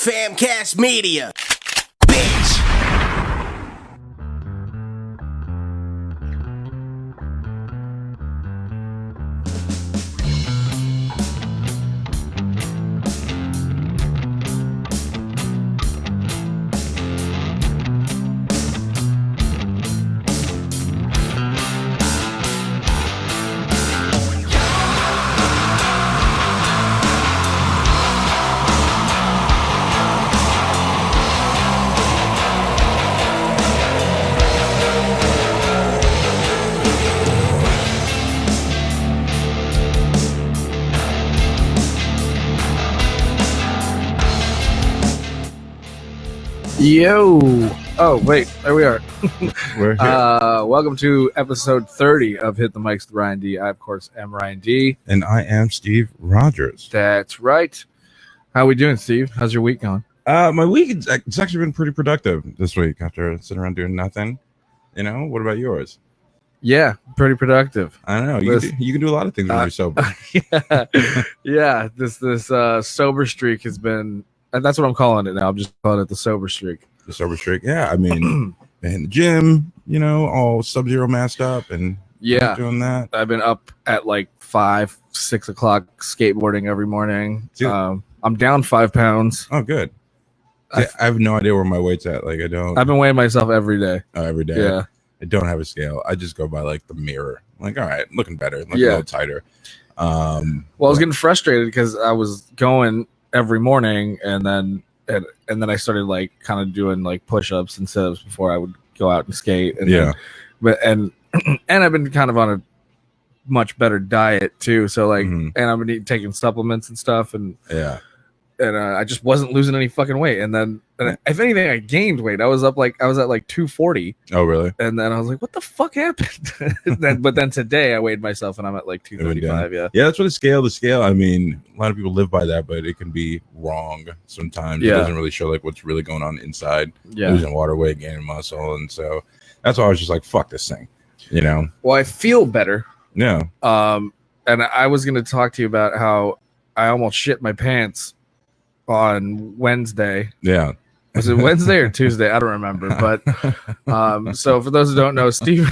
FamCast Media, bitch. Yo! Oh, wait, there we are. We're here. Welcome to episode 30 of Hit the Mics with Ryan D. I, of course, am Ryan D. And I am Steve Rogers. That's right. How we doing, Steve? How's your week going? My week, it's actually been pretty productive this week after sitting around doing nothing. You know, what about yours? Yeah, pretty productive. I don't know. You can do a lot of things when you're sober. Yeah. This sober streak has been, and that's what I'm calling it now. I'm just calling it the sober streak. The sober streak. Yeah, I mean, in the gym, you know, all Sub-Zero masked up and doing that. I've been up at like 5, 6 o'clock skateboarding every morning. I'm down 5 pounds. Oh, good. I have no idea where my weight's at. Like, I don't. I've been weighing myself every day. Oh, every day. Yeah. I don't have a scale. I just go by like the mirror. I'm like, all right, looking better, looking a little tighter. Well, I was getting frustrated because I was going every morning and then I started like kind of doing like push-ups and sit-ups before I would go out and skate. And and I've been kind of on a much better diet too. So like, and I've been taking supplements and stuff, and I just wasn't losing any fucking weight. And then, if anything, I gained weight. I was at like 240. Oh, really? And then I was like, what the fuck happened? But then today I weighed myself and I'm at like 235. Yeah, that's what the scale. I mean, a lot of people live by that, but it can be wrong sometimes. Yeah. It doesn't really show like what's really going on inside. Yeah, losing water weight, gaining muscle, and so that's why I was just like, fuck this thing, you know. Well, I feel better. Yeah. And I was going to talk to you about how I almost shit my pants on Wednesday. Yeah. Was it Wednesday or Tuesday? I don't remember. But so for those who don't know, Steve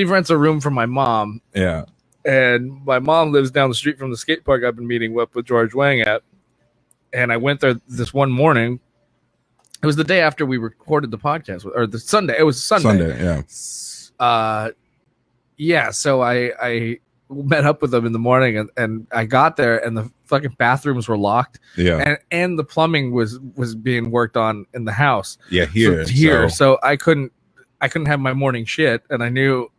rents a room from my mom. Yeah. And my mom lives down the street from the skate park I've been meeting with George Wang at. And I went there this one morning. It was the day after we recorded the podcast, or the Sunday. It was Sunday. Yeah. Yeah. So I met up with them in the morning, and I got there and the fucking bathrooms were locked. Yeah. And the plumbing was being worked on in the house. Yeah, here. So I couldn't have my morning shit, and I knew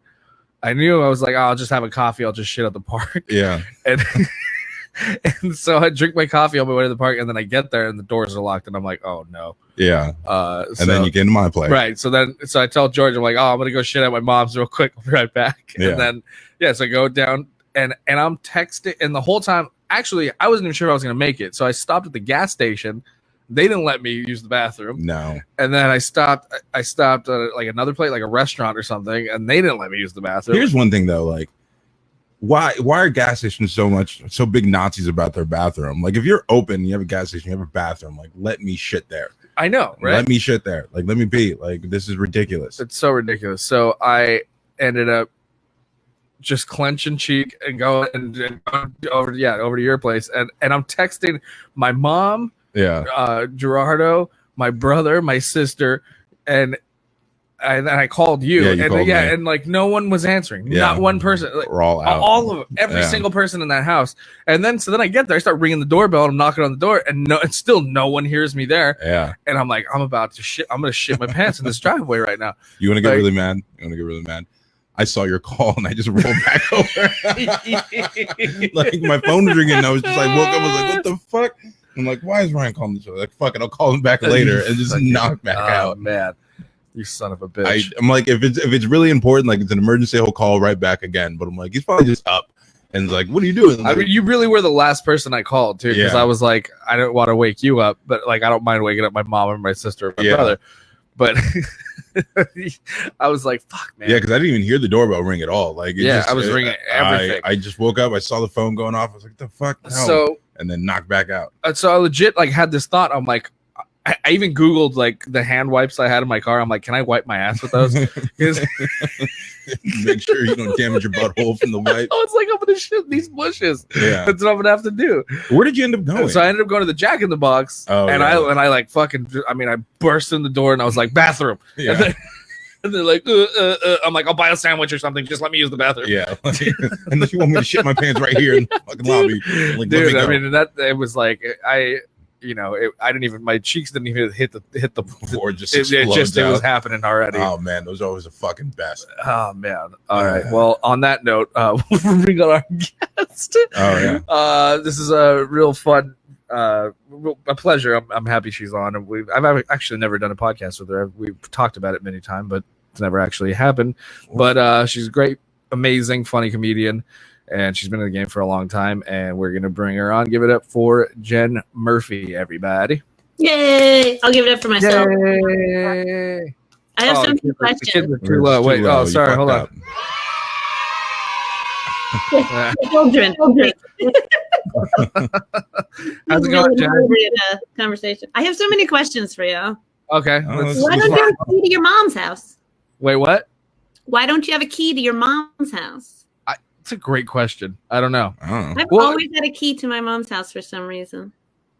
I was like, oh, I'll just have a coffee, I'll just shit at the park. Yeah. And so I drink my coffee on my way to the park, and then I get there and the doors are locked, and I'm like, oh no. Yeah. And then you get into my place. Right. So I tell George, I'm like, oh, I'm gonna go shit at my mom's real quick. I'll be right back. Yeah. And then so I go down and I'm texting, and the whole time, actually, I wasn't even sure if I was gonna make it. So I stopped at the gas station. They didn't let me use the bathroom. No. And then I stopped at like another place, like a restaurant or something, and they didn't let me use the bathroom. Here's one thing though, like, why are gas stations so big Nazis about their bathroom? Like, if you're open, you have a gas station, you have a bathroom, like, let me shit there. I know, right? Let me shit there. Like, let me be. Like, this is ridiculous. It's so ridiculous. So I ended up just clenching cheek and going and over to your place, and I'm texting my mom, Gerardo, my brother, my sister, and I called you, and like no one was answering, not one person. Like, we're all out, all of them, every single person in that house. And then I get there, I start ringing the doorbell, and I'm knocking on the door, and still no one hears me there. Yeah, and I'm like, I'm gonna shit my pants in this driveway right now. You want to get really mad? I saw your call and I just rolled back over. Like, my phone was ringing and I was just like, woke up, I was like, what the fuck? I'm like, why is Ryan calling this? Like, fuck it, I'll call him back later, and just knock back out. Man, you son of a bitch. I'm like, if it's really important, like it's an emergency, he'll call right back again. But I'm like, he's probably just up. And it's like, what are you doing? I mean, you really were the last person I called too, because I was like, I don't want to wake you up, but like, I don't mind waking up my mom or my sister or my brother. But I was like, fuck, man. Yeah, because I didn't even hear the doorbell ring at all. Like, I was ringing everything. I just woke up, I saw the phone going off. I was like, the fuck? No. So, and then knocked back out. So I legit like had this thought. I'm like, I even Googled like the hand wipes I had in my car. I'm like, can I wipe my ass with those? Make sure you don't damage your butthole from the wipe. Oh, it's like I'm gonna shit in these bushes. Yeah, That's what I'm gonna have to do. Where did you end up going? So I ended up going to the Jack in the Box, and I like fucking. I mean, I burst in the door and I was like, bathroom. Yeah. And they're like, I'm like, I'll buy a sandwich or something. Just let me use the bathroom. Yeah. Unless you want me to shit my pants right here in the fucking lobby. Like, dude, I mean, that it was like I didn't even, my cheeks didn't even hit the floor. It was happening already. Oh man, those are always the fucking best. Oh man. All right. Well, on that note, we'll bring on our guest. Oh yeah. This is a real fun. A pleasure. I'm happy she's on, and I've actually never done a podcast with her. We've talked about it many times, but it's never actually happened. But she's a great, amazing, funny comedian, and she's been in the game for a long time. And we're gonna bring her on. Give it up for Jen Murphy, everybody! Yay! I'll give it up for myself. Yay! I have some questions. The kids are too low. Wait. Oh, sorry. Hold on. Children. How's it going, Jen? Conversation. I have so many questions for you. Okay. Why don't you have a key to your mom's house? Wait, what? Why don't you have a key to your mom's house? It's a great question. I don't know. I've always had a key to my mom's house for some reason.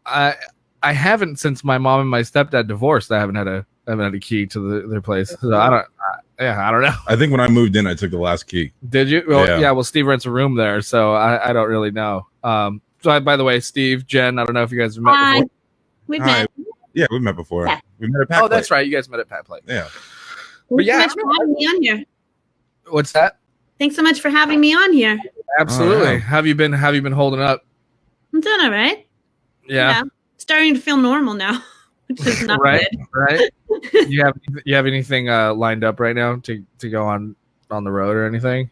I haven't since my mom and my stepdad divorced. I haven't had a key to their place. So I don't know. I think when I moved in, I took the last key. Did you? Well, yeah. Well, Steve rents a room there, so I don't really know. By the way, Steve, Jen, I don't know if you guys have met before. We've met. Yeah, we've met before. Yeah. We met at Pat Plate. That's right. You guys met at Pat Plate. Yeah. Thanks so much for having me on here. What's that? Thanks so much for having me on here. Absolutely. Oh, yeah. Have you been holding up? I'm doing all right. Yeah. Starting to feel normal now, which is not right. good. Right. You have anything lined up right now to go on the road or anything?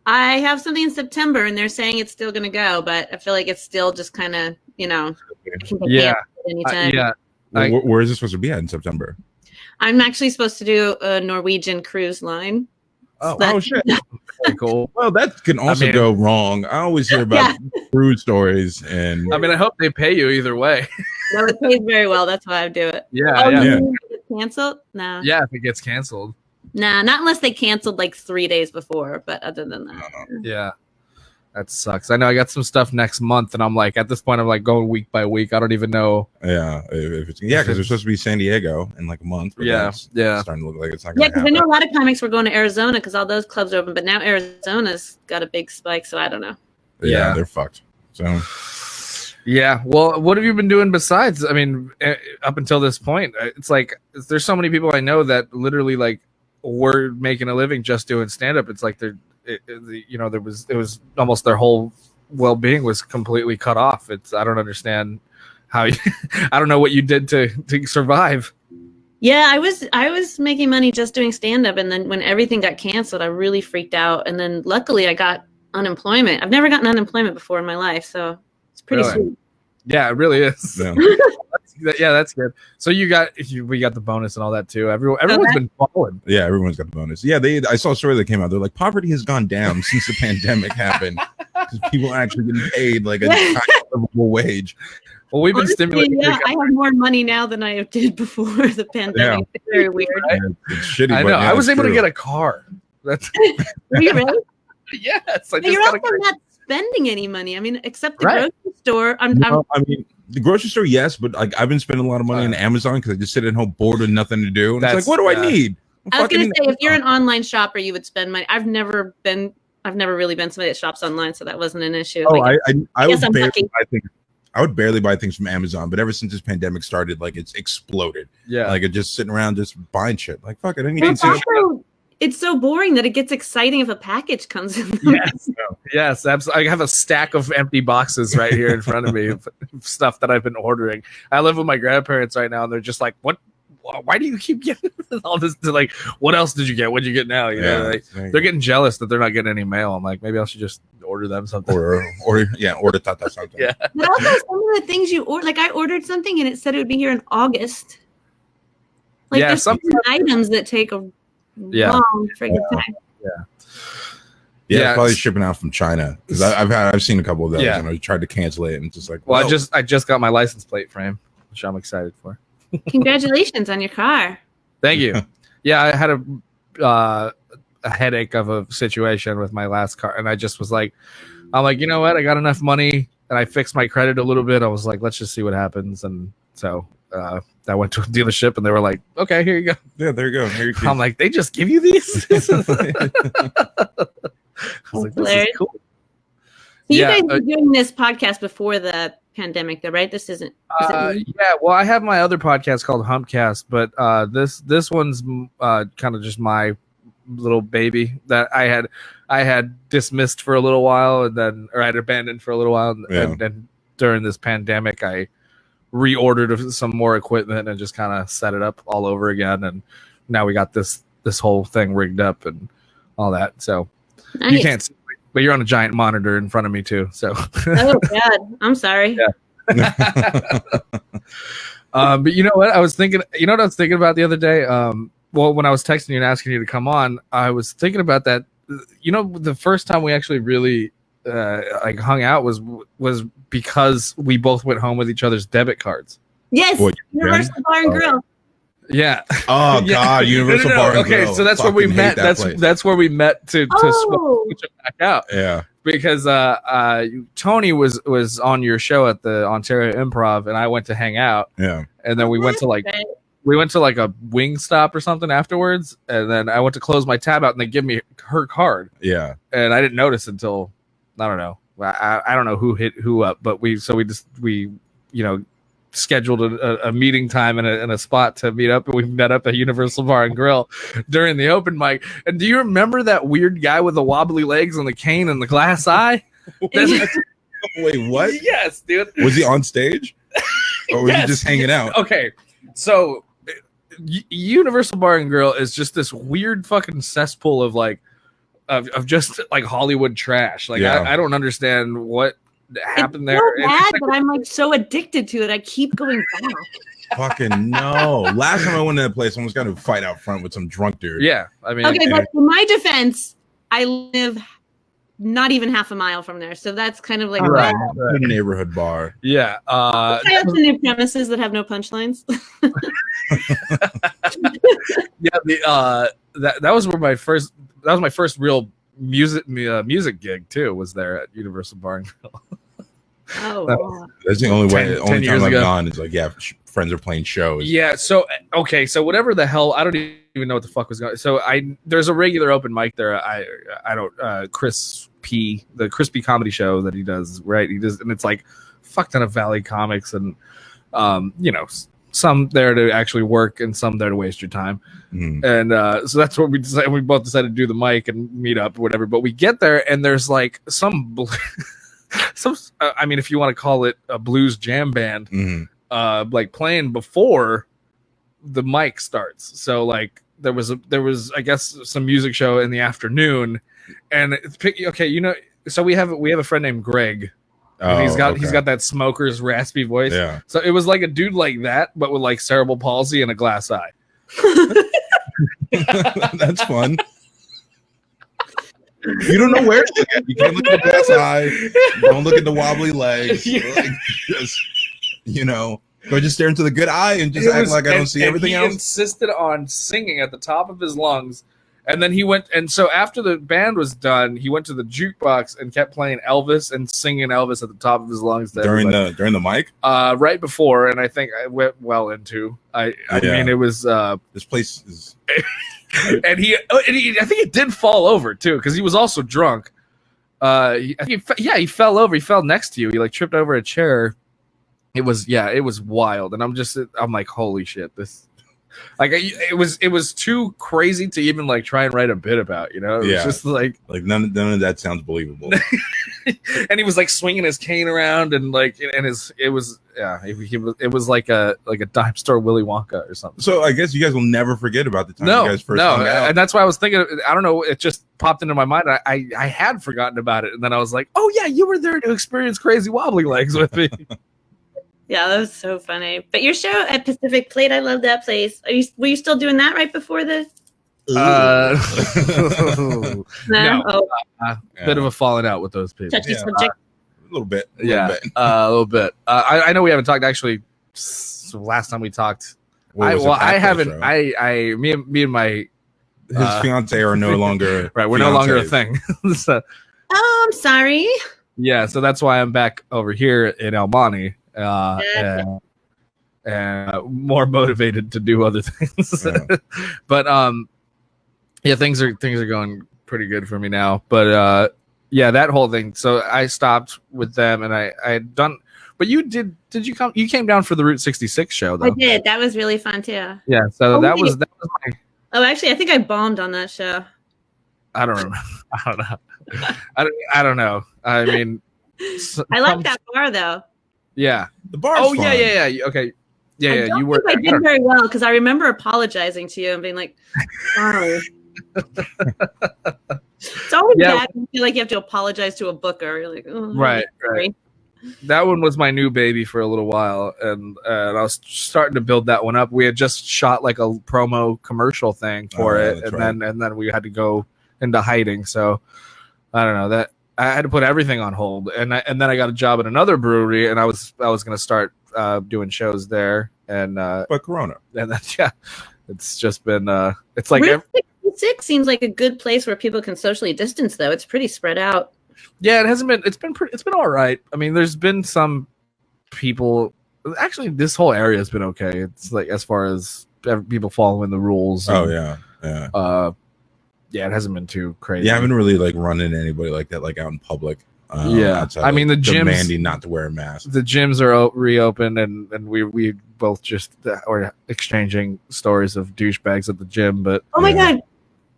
I have something in September, and they're saying it's still going to go, but I feel like it's still just kind of, anytime. Where is this supposed to be at in September? I'm actually supposed to do a Norwegian cruise line. Oh shit! Very cool. Well, that can also go wrong. I always hear about cruise stories, and I mean, I hope they pay you either way. No, it pays very well. That's why I do it. Yeah. If it gets canceled? No. Yeah, if it gets canceled. Nah, not unless they canceled like 3 days before. But other than that, yeah, that sucks. I know I got some stuff next month, and I'm like, at this point, I'm like going week by week. I don't even know. Yeah, because they're supposed to be San Diego in like a month. Yeah. Starting to look like it's not going to because I know a lot of comics were going to Arizona because all those clubs are open, but now Arizona's got a big spike, so I don't know. Yeah, they're fucked. So. Yeah. Well, what have you been doing besides? I mean, up until this point, it's like there's so many people I know that literally like were making a living just doing stand up. It's like it was almost their whole well-being was completely cut off. I don't understand how I don't know what you did to survive. Yeah, I was making money just doing stand up, and then when everything got canceled, I really freaked out, and then luckily I got unemployment. I've never gotten unemployment before in my life, so it's pretty sweet. Yeah, it really is. Yeah. That's good. So we got the bonus and all that too. Everyone's been following. Yeah, everyone's got the bonus. Yeah, I saw a story that came out. They're like, poverty has gone down since the pandemic happened because people are actually getting paid like a livable wage. Well, we've been stimulating. Yeah, I have more money now than I did before the pandemic. Yeah. It's very weird. Right? It's shitty. I know. I was able to get a car. That's. Were you really? Yes. You're also not spending any money. I mean, except the grocery store. I mean, the grocery store, yes, but like I've been spending a lot of money on Amazon because I just sit at home bored with nothing to do. And it's like, what do I need? I was gonna say, if you're an online shopper, you would spend money. I've never really been somebody that shops online, so that wasn't an issue. Oh, I would barely buy things from Amazon, but ever since this pandemic started, like it's exploded. Yeah, like it's just sitting around just buying shit. Like fuck it, I need it's so boring that it gets exciting if a package comes in. Yes, absolutely. I have a stack of empty boxes right here in front of me of stuff that I've been ordering. I live with my grandparents right now, and they're just like, "What? Why do you keep getting all this?" They're like, "What else did you get? What'd you get now?" You know, they're getting jealous that they're not getting any mail. I'm like, maybe I should just order them something, order Tata something. Yeah. But also some of the things you order, like I ordered something and it said it would be here in August. Like there's some items that take a long freaking time. Yeah, it's probably shipping out from China because I've seen a couple of those and I tried to cancel it and just like. Well, I just got my license plate frame, which I'm excited for. Congratulations on your car. Thank you. Yeah, I had a headache of a situation with my last car, and I just was like, I'm like, you know what? I got enough money, and I fixed my credit a little bit. I was like, let's just see what happens, and so I went to a dealership, and they were like, okay, here you go. Yeah, there you go. Here you I'm like, they just give you these? I was like, this is cool. So you guys were doing this podcast before the pandemic, though, right? This isn't. Yeah, well, I have my other podcast called FamCast, but this one's kind of just my little baby that I had dismissed for a little while, and then I had abandoned for a little while, and then during this pandemic, I reordered some more equipment and just kind of set it up all over again, and now we got this whole thing rigged up and all that. So nice. You can't see, but you're on a giant monitor in front of me too. So oh God, I'm sorry. Yeah. But you know what? I was thinking. You know what I was thinking about the other day? Well, when I was texting you and asking you to come on, I was thinking about that. You know, the first time we actually really like hung out was because we both went home with each other's debit cards. Yes, Universal Bar and Grill. Yeah. Oh God, Universal Bar and Grill. Okay, so that's where we met. That's where we met to switch it back out. Yeah. Because Tony was on your show at the Ontario Improv, and I went to hang out. Yeah. And then we went to like a wing stop or something afterwards, and then I went to close my tab out, and they give me her card. Yeah. And I didn't notice until I don't know. I don't know who hit who up, but we scheduled a meeting time and a spot to meet up, and we met up at Universal Bar and Grill during the open mic. And do you remember that weird guy with the wobbly legs and the cane and the glass eye? Wait, what? Yes, dude. Was he on stage, or was he just hanging out? Okay, so Universal Bar and Grill is just this weird fucking cesspool of of just like Hollywood trash. Like I don't understand what happened there. It's so bad, but I'm like so addicted to it. I keep going back. Fucking no. Last time I went to that place, I almost got to fight out front with some drunk dude. Yeah, I mean, okay, but in my defense, I live not even half a mile from there, so that's kind of like a neighborhood bar. Yeah, I have some new premises that have no punchlines. Yeah, that was where my first. That was my first real music gig too. Was there at Universal Bar and Grill. Oh, that's the only way. The only time I've gone is like, friends are playing shows. Yeah. So okay. So whatever the hell, I don't even know what the fuck was going. So there's a regular open mic there. I don't Chris P, the Crispy comedy show that he does. Right. He does, and it's like fuck ton of Valley comics and some there to actually work and some there to waste your time. And so that's what we decided. We both decided to do the mic and meet up or whatever. But we get there and there's like some I mean, if you want to call it a blues jam band, like playing before the mic starts. So like there was I guess some music show in the afternoon, and so we have a friend named Greg. And he's got that smoker's raspy voice. Yeah. So it was like a dude like that, but with like cerebral palsy and a glass eye. That's fun. You don't know where to look at. You can't look at the glass eye. Don't look at the wobbly legs. Yeah. Like, just, go just stare into the good eye and just act like I don't see everything else. He insisted on singing at the top of his lungs. And then he went, and so after the band was done, he went to the jukebox and kept playing Elvis and singing Elvis at the top of his lungs. During the mic? Right before, and I think I went well into. I mean, it was this place is, and he I think it did fall over too because he was also drunk. He fell over. He fell next to you. He like tripped over a chair. It was wild, and I'm like, holy shit, this. Like it was too crazy to even like try and write a bit about, It was just like none of that sounds believable. And he was like swinging his cane around and like it was like a dime store Willy Wonka or something. So I guess you guys will never forget about the time you guys first hung out. And that's why I was thinking. I don't know. It just popped into my mind. I had forgotten about it, and then I was like, oh yeah, you were there to experience Crazy Wobbly Legs with me. Yeah, that was so funny. But your show at Pacific Plate, I love that place. Were you still doing that right before the? No. Bit of a falling out with those people. Touchy subject. A little bit. A little bit. I know we haven't talked actually. So last time we talked, I haven't. Me and my his fiance are no longer right. We're no longer a thing. So, oh, I'm sorry. Yeah, so that's why I'm back over here in El Monte, and more motivated to do other things. Yeah. But yeah, things are going pretty good for me now. But yeah, that whole thing. So I stopped with them, and I had done. But you did you come? You came down for the Route 66 show, though. I did. That was really fun too. Yeah. So that was my. Oh, actually, I think I bombed on that show. I don't remember. I don't know. I don't know. I mean, I like that bar though. Yeah, the bar. Oh yeah. Okay. Yeah. You were. I did very well because I remember apologizing to you and being like, "Sorry." It's always bad when you feel like you have to apologize to a booker. You're like, oh, right. That one was my new baby for a little while, and I was starting to build that one up. We had just shot like a promo commercial thing for it, and then we had to go into hiding. So I don't know that I had to put everything on hold, and then I got a job at another brewery, and I was going to start doing shows there, and but Corona, and that's it's just been it's like Route 66 seems like a good place where people can socially distance, though. It's pretty spread out. Yeah, it hasn't been. It's been all right. I mean, there's been some people. Actually, this whole area has been okay. It's like as far as people following the rules. Oh yeah. Yeah, it hasn't been too crazy. Yeah, I haven't really like run into anybody like that, like out in public. I mean, the gyms demanding not to wear a mask. The gyms are reopened, and we both just were exchanging stories of douchebags at the gym. But oh my god.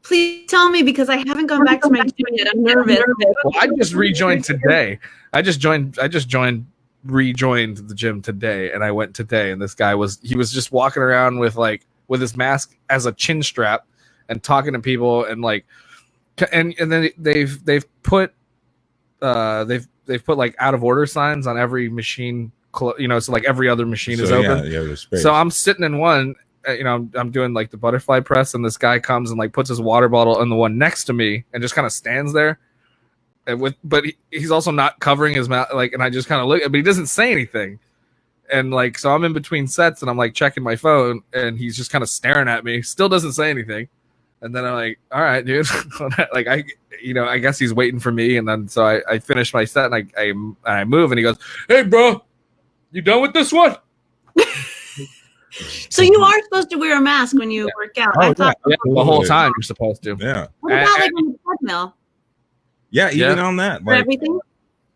Please tell me because I haven't gone back to my gym yet. I'm nervous. Well, I just rejoined today. Rejoined the gym today, and I went today. And this guy was just walking around with his mask as a chin strap and talking to people, and then they've put like out of order signs on every machine. So like every other machine is open. Yeah, so I'm sitting in one. I'm doing like the butterfly press, and this guy comes and like puts his water bottle in the one next to me and just kind of stands there. But he's also not covering his mouth, and I just kind of look, but he doesn't say anything. And so I'm in between sets, and I'm like checking my phone, and he's just kind of staring at me, still doesn't say anything. And then I'm like, all right, dude, I guess he's waiting for me. And then so I finish my set, and I move, and he goes, "Hey, bro, you done with this one?" So you are supposed to wear a mask when you work out. I thought the whole time you're supposed to. Yeah. What about like on the treadmill? Yeah, even on that. For everything?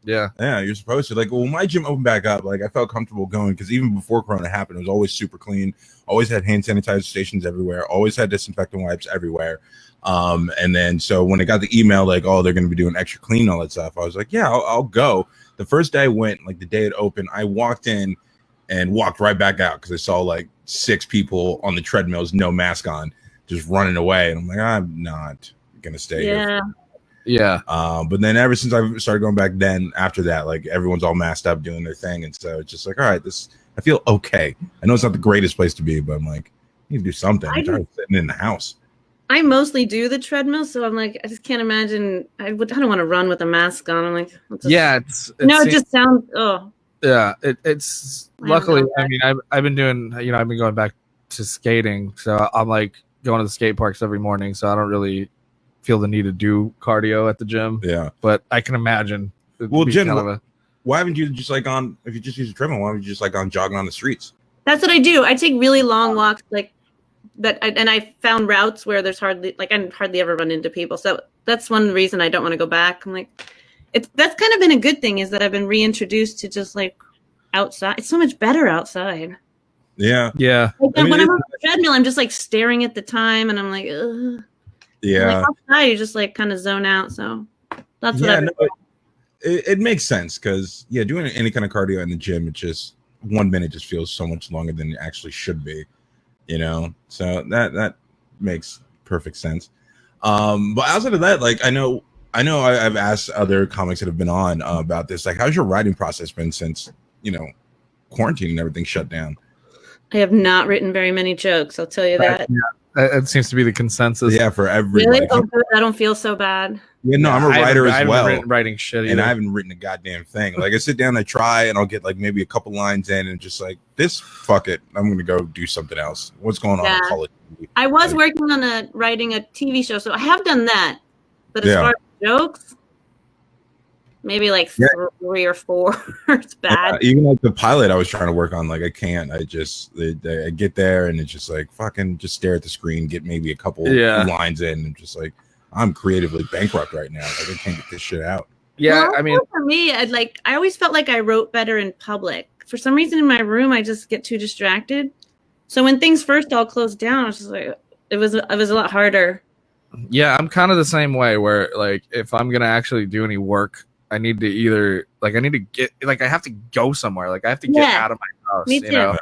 Yeah, you're supposed to. Like, well, my gym opened back up. Like, I felt comfortable going because even before Corona happened, it was always super clean. Always had hand sanitizer stations everywhere. Always had disinfectant wipes everywhere. And then so when I got the email, like, oh, they're going to be doing extra clean, all that stuff, I was like, yeah, I'll go. The first day I went, like the day it opened, I walked in and walked right back out because I saw like 6 people on the treadmills, no mask on, just running away. And I'm like, I'm not going to stay here. Yeah. But then ever since I started going back then, after that, like everyone's all masked up doing their thing. And so it's just like, all right, I feel okay. I know it's not the greatest place to be, but I'm like, you need to do something. I'm tired of sitting in the house. I mostly do the treadmill, so I'm like, I just can't imagine. I don't want to run with a mask on. I'm like, it just sounds. Oh, yeah. It's luckily. I mean, I've been doing. I've been going back to skating, so I'm like going to the skate parks every morning. So I don't really feel the need to do cardio at the gym. Yeah, but I can imagine. Well, Jen, why haven't you just like on? If you just use a treadmill, why haven't you just like on jogging on the streets? That's what I do. I take really long walks, like. And I found routes where there's I hardly ever run into people. So that's one reason I don't want to go back. I'm like, that's kind of been a good thing is that I've been reintroduced to just like outside. It's so much better outside. Yeah. Yeah. Like, when I'm on the treadmill, I'm just like staring at the time and I'm like, ugh. Yeah. Like, outside, you just like kind of zone out. So that's what it makes sense because doing any kind of cardio in the gym, it just 1 minute just feels so much longer than it actually should be. So that makes perfect sense. But outside of that, like I know I've asked other comics that have been on about this. Like, how's your writing process been since quarantine and everything shut down? I have not written very many jokes. I'll tell you that. It seems to be the consensus. Yeah, for everybody. Really? Oh, good. I don't feel so bad. Yeah, no, I'm a writer as well. I haven't writing shit either. And I haven't written a goddamn thing. Like I sit down, I try, and I'll get like maybe a couple lines in, and just like this, fuck it, I'm gonna go do something else. What's going on in college? I was working on writing a TV show, so I have done that. But as far as jokes, maybe like 3 or 4. It's bad. Even like the pilot I was trying to work on, like I can't. I just I get there and it's just like fucking just stare at the screen, get maybe a couple lines in, and just like I'm creatively bankrupt right now. Like I can't get this shit out. Yeah, well, I mean, for me, I always felt like I wrote better in public. For some reason, in my room, I just get too distracted. So when things first all closed down, I was just like, it was a lot harder. Yeah, I'm kind of the same way. Where like if I'm gonna actually do any work, I need to either I have to go somewhere. Like I have to get out of my house. Me too. You know?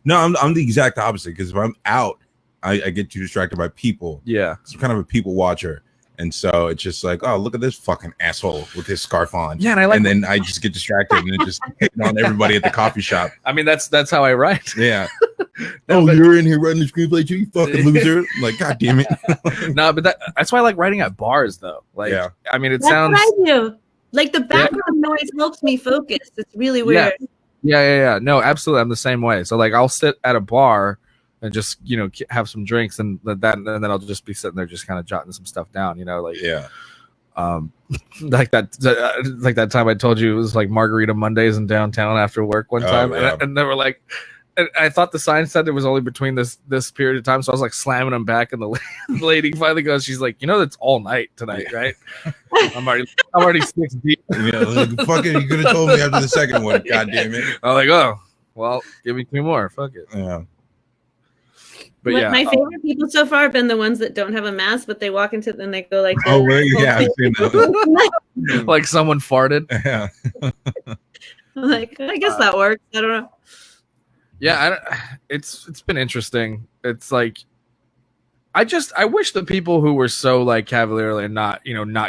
No, I'm the exact opposite because if I'm out, I get too distracted by people. Yeah, so I'm kind of a people watcher, and so it's just like, oh, look at this fucking asshole with his scarf on. Yeah, and then I just get distracted and it just hitting on everybody at the coffee shop. I mean, that's how I write. Yeah. You're in here writing the screenplay too, you fucking loser. I'm like, god damn it. No, but that's why I like writing at bars though. Like, I mean, that's what I do. Like the background noise helps me focus. It's really weird. Yeah. No, absolutely. I'm the same way. So like I'll sit at a bar and just, have some drinks and then I'll just be sitting there just kind of jotting some stuff down, like, like that time I told you it was like Margarita Mondays in downtown after work one time. And they were like, and I thought the sign said it was only between this period of time. So I was like slamming them back, and the lady finally goes, she's like, it's all night tonight, right? I'm already 6 deep. Yeah, like, fucking, you could have told me after the second one. God damn it. I'm like, oh, well, give me 2 more. Fuck it. Yeah. But my favorite people so far have been the ones that don't have a mask, but they walk into it and they go like, oh, really? Yeah, I've seen that. Like someone farted. Yeah. I'm like, I guess that works. I don't know. Yeah, it's been interesting. It's like I wish the people who were so like cavalierly and not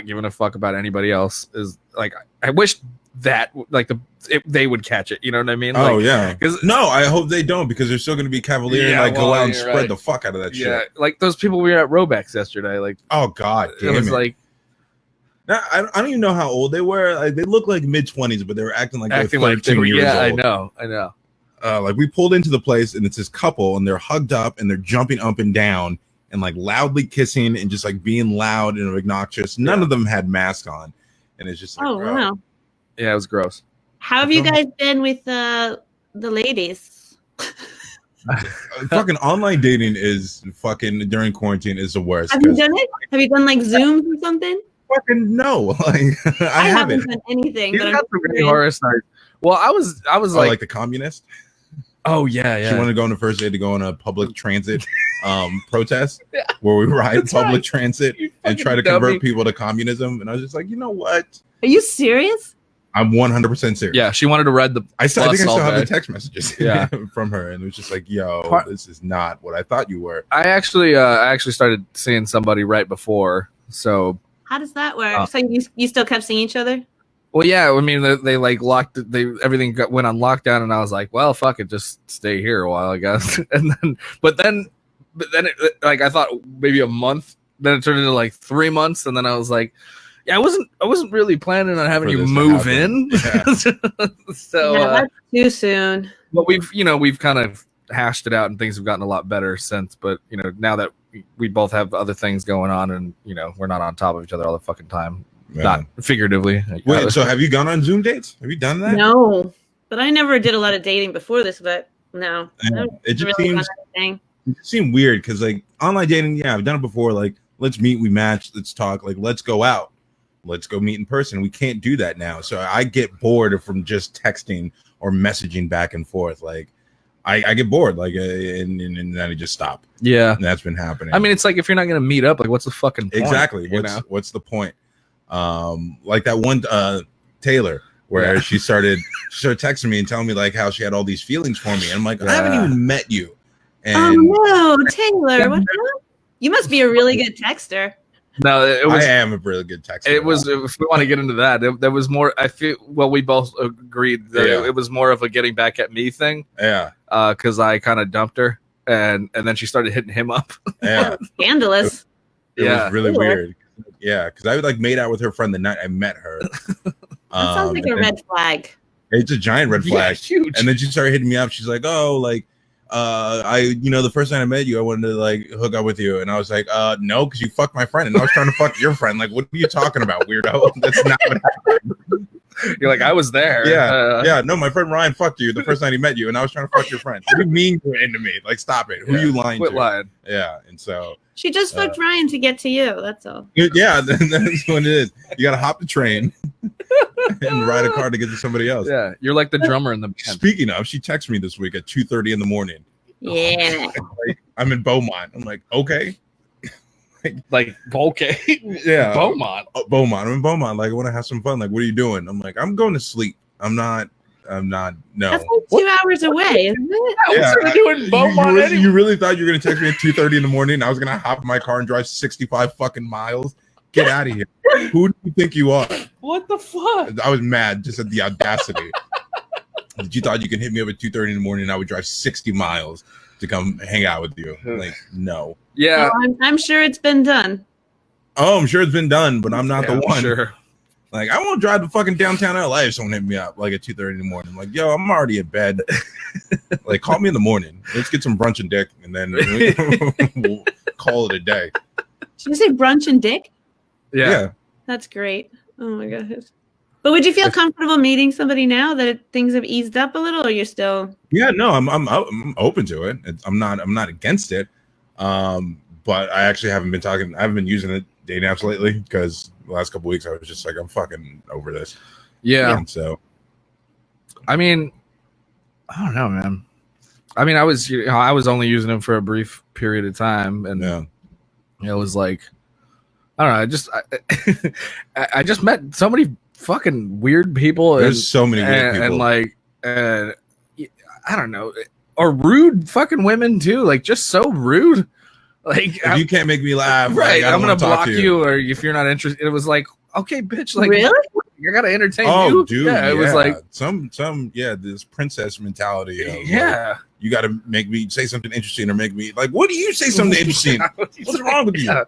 giving a fuck about anybody else is like I wish that like they would catch it. You know what I mean? Oh yeah. Because no, I hope they don't because they're still going to be cavalier and go out and spread the fuck out of that shit. Yeah, like those people we were at Robex yesterday. Like, oh god, it was like. Now, I don't even know how old they were. Like, they looked like mid-20s, but they were acting like they were 13 years old. I know. Like we pulled into the place and it's this couple and they're hugged up and they're jumping up and down and like loudly kissing and just like being loud and obnoxious. None of them had masks on, and it's just like, wow. Yeah, it was gross. How have you guys been with the ladies? Fucking online dating is fucking during quarantine is the worst. Have you done it? Have you done like Zooms or something? Fucking no. Like I haven't done anything. But got some great horror stories. Well, I was like the communist. Oh yeah. She wanted to go on the first day to go on a public transit protest where we ride public transit and try to convert people to communism. And I was just like, you know what? Are you serious? I'm 100% serious. Yeah, she wanted to ride the. I think I still have the text messages from her, and it was just like, "Yo, this is not what I thought you were." I actually started seeing somebody right before. So how does that work? So you still kept seeing each other? Well, yeah. I mean, they like locked. Everything went on lockdown, and I was like, "Well, fuck it, just stay here a while, I guess." But then it, like I thought maybe a month. Then it turned into like 3 months, and then I was like. Yeah, I wasn't really planning on having you move in. Yeah. So that's too soon. But we've kind of hashed it out and things have gotten a lot better since. But now that we both have other things going on and we're not on top of each other all the fucking time. Yeah. Not figuratively. Wait, so have you gone on Zoom dates? Have you done that? No. But I never did a lot of dating before this, but no. Yeah. It just seemed weird because like online dating, I've done it before. Like, let's meet, we match, let's talk, like let's go out. Let's go meet in person. We can't do that now. So I get bored from just texting or messaging back and forth. Like I get bored, like, and then I just stop. Yeah. And that's been happening. I mean, it's like, if you're not going to meet up, like what's the fucking point? Exactly. What's the point? Like that one, Taylor, where she started texting me and telling me like how she had all these feelings for me. And I'm like, I haven't even met you. And oh no, Taylor, what? You must be a really good texter. No, I am a really good texter. It was, if we want to get into that, there was more. I feel we both agreed that it was more of a getting back at me thing. Yeah, because I kind of dumped her. and then she started hitting him up. Yeah, Scandalous. it Yeah. was really Cool. weird. Yeah, because I like made out with her friend the night I met her. That sounds like a and red flag. It's a giant red Yeah, flag. huge. And then she started hitting me up. She's like, "Oh, like, the first time I met you, I wanted to like hook up with you." And I was like, "No, because you fucked my friend, and I was trying to fuck your friend. Like, what are you talking about, weirdo? That's not what happened." You're like, I was there. Yeah, no, my friend Ryan fucked you the first time he met you, and I was trying to fuck your friend. What do you mean you're into me? Like, stop it. Who Yeah. you lying Quit to? lying. Yeah, and so She just fucked Ryan to get to you. That's all. yeah, that's what it is. You gotta hop the train and ride a car to get to somebody else. Yeah, you're like the drummer in the band. Speaking of, she texted me this week at 2:30 in the morning. Yeah. Like, I'm in Beaumont. I'm like, okay. Like okay, Yeah. Beaumont. Beaumont. I'm in Beaumont. Like, I want to have some fun. Like, what are you doing? I'm like, I'm going to sleep. I'm not. No. That's like 2 hours away, isn't it? What's gonna do in Beaumont anyway? You really thought you were going to text me at 2:30 in the morning? I was going to hop in my car and drive 65 fucking miles? Get out of here. Who do you think you are? What the fuck? I was mad just at the audacity. You thought you could hit me up at 2:30 in the morning and I would drive 60 miles to come hang out with you? Like, no. Yeah. Oh, I'm sure it's been done. Oh, I'm sure it's been done, but I'm not the one. Sure. Like, I won't drive to fuking downtown LA if someone hit me up like at 2:30 in the morning. I'm like, yo, I'm already in bed. Like, call me in the morning. Let's get some brunch and dick, and then we'll call it a day. Did you say brunch and dick? Yeah. That's great. Oh my gosh. But would you feel comfortable meeting somebody now that things have eased up a little, or you're still? Yeah, no, I'm open to it. I'm not against it. But I actually haven't been using it dating apps lately because the last couple weeks I was just like, I'm fucking over this. Yeah. And so, I mean, I don't know, man. I mean, I was only using them for a brief period of time, and yeah, it was like, I don't know. I just met so many fucking weird people. there's so many weird people. And like, I don't know, or rude fucking women too. Like, just so rude. Like, if you can't make me laugh, right? like, I'm gonna block to you, or if you're not interested. It was like, okay, bitch. Like, Really? I gotta entertain Oh, you. dude, yeah, it was like some this princess mentality. Of, like, yeah. you got to make me say something interesting or make me like, what do you say something interesting? What's wrong with you? Yeah.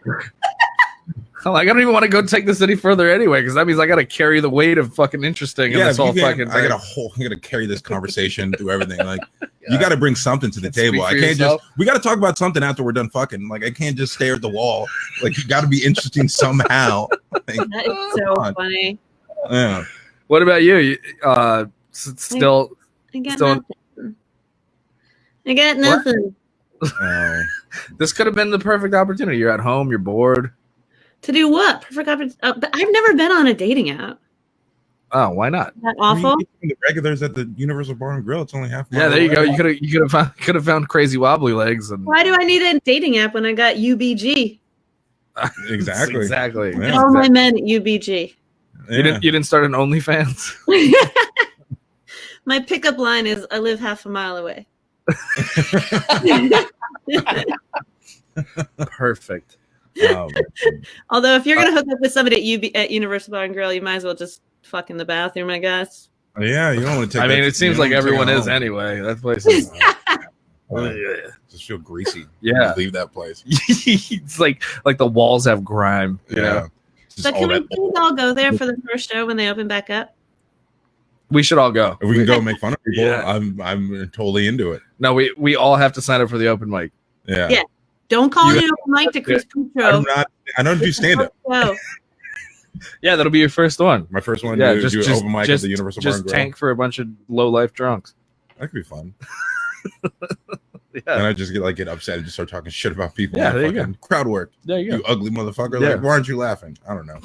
I'm like, I don't even want to go take this any further anyway, because that means I got to carry the weight of fucking interesting in Yeah, this if you whole can't- fucking I thing. got to carry this conversation through everything. Like, you got to bring something to the Speak table. for I can't yourself. we got to talk about something after we're done fucking. Like, I can't just stare at the wall. Like, you got to be interesting somehow. Like, That is so God. funny. yeah. What about you? Still, I got Still- nothing. I got nothing. this could have been the perfect opportunity. You're at home, you're bored. To do what? Perfect opportunity. But I've never been on a dating app. Oh, why not? Is that awful? The regulars at the Universal Bar and Grill. It's only half. Yeah, there you go. You could have found crazy wobbly legs and Why do I need a dating app when I got UBG? Exactly. exactly. Yeah. All my men at UBG. You didn't start an OnlyFans. My pickup line is I live half a mile away. Perfect. Although if you're gonna hook up with somebody at Universal Bar and Grill, you might as well just fuck in the bathroom, I guess. Yeah, you don't want to take. I mean, that- it seems you like don't wanna take everyone it is home. anyway. That place is. Just feel greasy. Yeah. Leave that place. It's like the walls have grime. You know? Just So all can we that- please all go there for the first show when they open back up? We should all go. If we can go make fun of people, Yeah. I'm totally into it. No, we all have to sign up for the open mic. Yeah. Yeah. Don't call You- it open mic to Chris I'm Petro. not. I don't do stand up. Oh, Yeah, that'll be your first one. My first one. Yeah, do just open mic at the Universal Bar and just Grill. tank for a bunch of low life drunks. That could be fun. Yeah, And I just get upset and just start talking shit about people. Yeah, Like, there you fucking crowd work. there you You go. ugly motherfucker. Yeah. Like, why aren't you laughing? I don't know.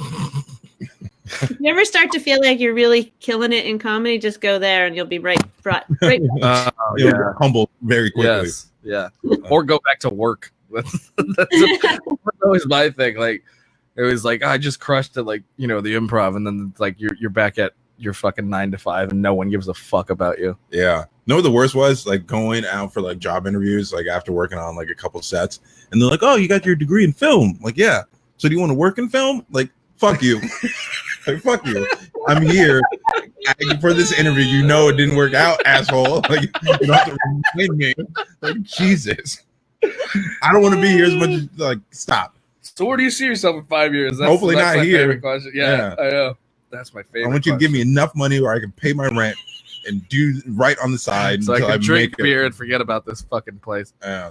you ever start to feel like you're really killing it in comedy? Just go there and you'll be right. You'll yeah. get humbled very quickly. Yes. Yeah. Or go back to work. That's always my thing. Like, it was like I just crushed it, like, the improv, and then it's like you're back at your fucking 9 to 5, and no one gives a fuck about you. Yeah. No, the worst was like going out for like job interviews, like after working on like a couple sets, and they're like, "Oh, you got your degree in film?" Like, yeah. So do you want to work in film? Like, fuck you. Like, fuck you. I'm here for this interview. You know it didn't work out, asshole. Like, you don't have to remind me. Like, Jesus. I don't want to be here as much as, like, stop. So where do you see yourself in 5 years? Hopefully that's not my here. favorite question. Yeah, I know. That's my favorite. I want you to give me enough money where I can pay my rent and do right on the side so I can drink make beer and forget about this fucking place. Yeah.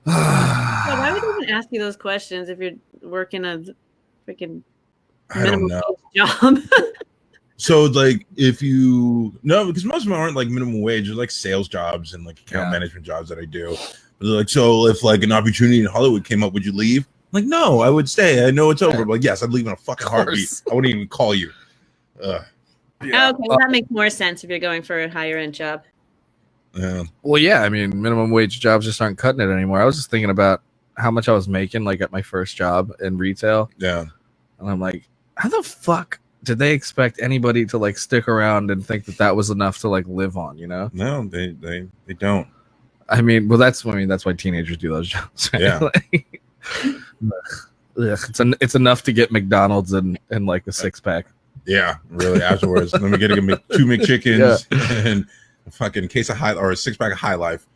Why would I even ask you those questions if you're working a freaking minimum wage job? So, like, if you no, because most of them aren't like minimum wage, they're like sales jobs and like account management jobs that I do. But they're like, so if like an opportunity in Hollywood came up, would you leave? I'm like, no, I would stay. I know it's over. But like, yes, I'd leave in a fucking heartbeat. I wouldn't even call you. Yeah. Okay, well, that makes more sense if you're going for a higher end job. Yeah. Well, yeah, I mean, minimum wage jobs just aren't cutting it anymore. I was just thinking about how much I was making like at my first job in retail. Yeah. And I'm like, how the fuck did they expect anybody to like stick around and think that that was enough to like live on, you know? No, they don't. I mean, well, that's why teenagers do those jobs. Right? Yeah. Like, it's enough to get McDonald's and like a 6-pack. Yeah, really. Afterwards, let me get two McChickens and a fucking case of or a 6-pack of High Life.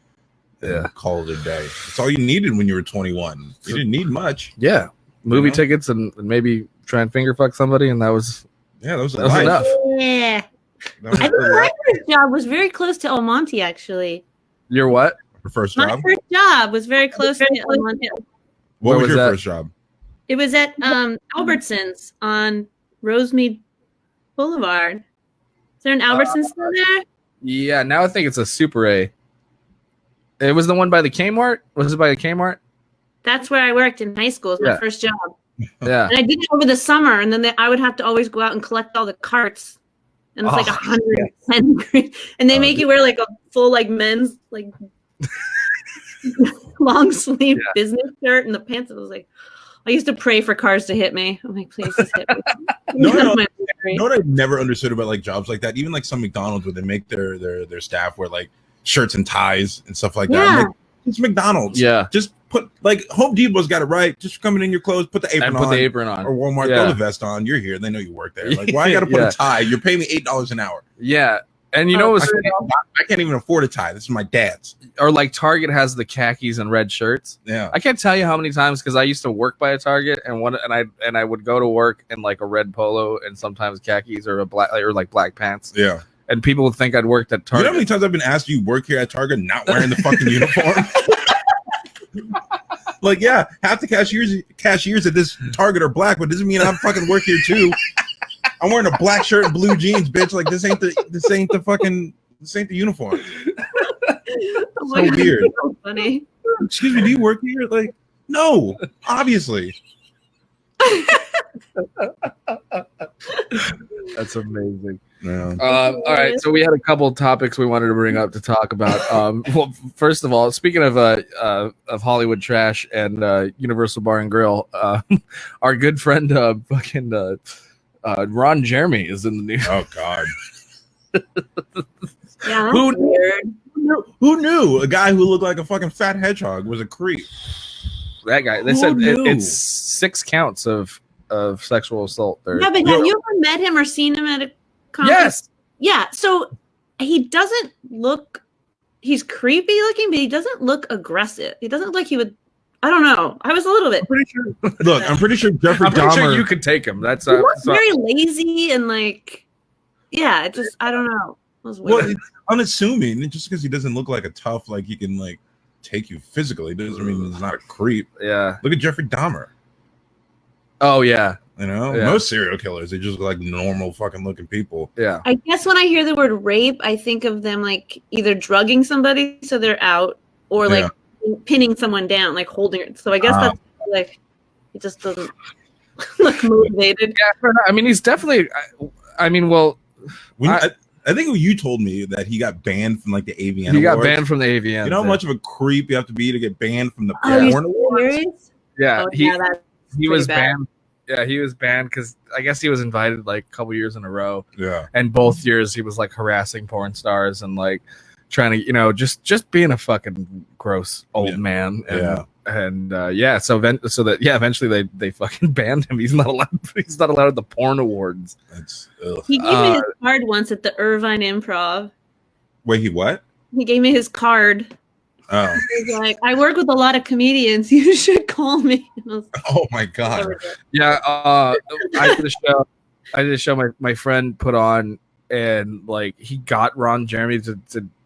Yeah, call it a day. That's all you needed when you were 21. You didn't need much. Yeah, movie tickets and maybe try and finger fuck somebody, and that was enough. Yeah, I think my first job was very close to El Monte. Actually, your what? Your first job? My first job was very close to El Monte. What was your first job? It was at Albertsons on Rosemead Boulevard. Is there an Albertsons still there? Yeah, now I think it's a Super A. It was the one by the Kmart? Was it by the Kmart? That's where I worked in high school. It was my first job. Yeah. And I did it over the summer, and then I would have to always go out and collect all the carts. And it's like 110 degrees. And they make you wear like a full like men's like long sleeve business shirt and the pants. It was like, I used to pray for cars to hit me. I'm like, please just hit me. No, you know what I never understood about like jobs like that? Even like some McDonald's where they make their staff wear like shirts and ties and stuff like that. Yeah. Like, it's McDonald's. Yeah. Just put like Home Depot's got it right. Just coming in your clothes, put the apron on. Put the apron on. Or Walmart, throw the vest on. You're here. They know you work there. Like, why I got to put a tie? You're paying me $8 an hour. Yeah. And you know what's I can't even afford a tie. This is my dad's. Or like Target has the khakis and red shirts. Yeah. I can't tell you how many times because I used to work by a Target and I would go to work in like a red polo and sometimes khakis or black pants. Yeah. And people would think I'd worked at Target. You know how many times I've been asked, do you work here at Target not wearing the fucking uniform? Like, yeah, half the cashiers at this Target are black, but doesn't mean I fucking work here too. I'm wearing a black shirt and blue jeans, bitch. Like this ain't the uniform. Oh so weird. So funny. Excuse me, do you work here? Like, no, obviously. That's amazing. Yeah. All right, so we had a couple topics we wanted to bring up to talk about. Well, first of all, speaking of Hollywood trash and Universal Bar and Grill, our good friend Ron Jeremy is in the news. Oh God. Yeah. Who knew a guy who looked like a fucking fat hedgehog was a creep? That guy. They said it's 6 counts of sexual assault. There. Yeah, but have you ever met him or seen him at a conference? Yes. Yeah. So he doesn't look. He's creepy looking, but he doesn't look aggressive. He doesn't look like he would. I don't know. I was a little bit. I'm pretty sure Jeffrey Dahmer. Sure you could take him. That's he looks very lazy and like, yeah. It just I don't know. It was weird. Well, it's unassuming. Just because he doesn't look like a tough, like he can like take you physically, doesn't mean he's not a creep. Yeah. Look at Jeffrey Dahmer. Oh yeah. You know, most serial killers, they just look like normal fucking looking people. Yeah. I guess when I hear the word rape, I think of them like either drugging somebody so they're out or like pinning someone down, like holding it. So I guess that's like, it just doesn't look motivated. Yeah. I mean, he's definitely, I mean, well, I think you told me that he got banned from like the AVN. He got banned from the AVN. You know how much of a creep you have to be to get banned from the porn awards? Yeah. Oh, he was banned. Yeah, he was banned because I guess he was invited like a couple years in a row. Yeah. And both years he was like harassing porn stars and like trying to, just being a fucking gross old man. And eventually they fucking banned him. He's not allowed at the porn awards. He gave me his card once at the Irvine Improv. Wait, he what? He gave me his card. Oh. He was like, I work with a lot of comedians. You should call me. Oh my God. Yeah. I did a show my friend put on, and like he got Ron Jeremy to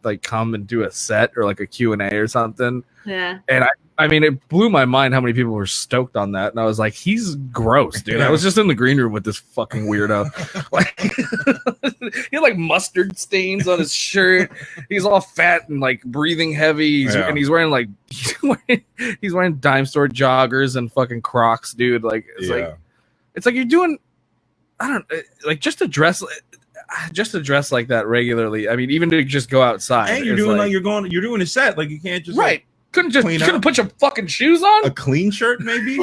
like come and do a set or like a Q&A or something. Yeah. And I mean, it blew my mind how many people were stoked on that. And I was like, he's gross, dude. I was just in the green room with this fucking weirdo. Like, he had like mustard stains on his shirt. He's all fat and like breathing heavy. And he's wearing like, he's wearing dime store joggers and fucking Crocs, dude. Like, it's like you're doing, I don't like just to dress like that regularly. I mean, even to just go outside. And you're doing like you're doing a set. Like you can't just right. Couldn't put your fucking shoes on? A clean shirt, maybe?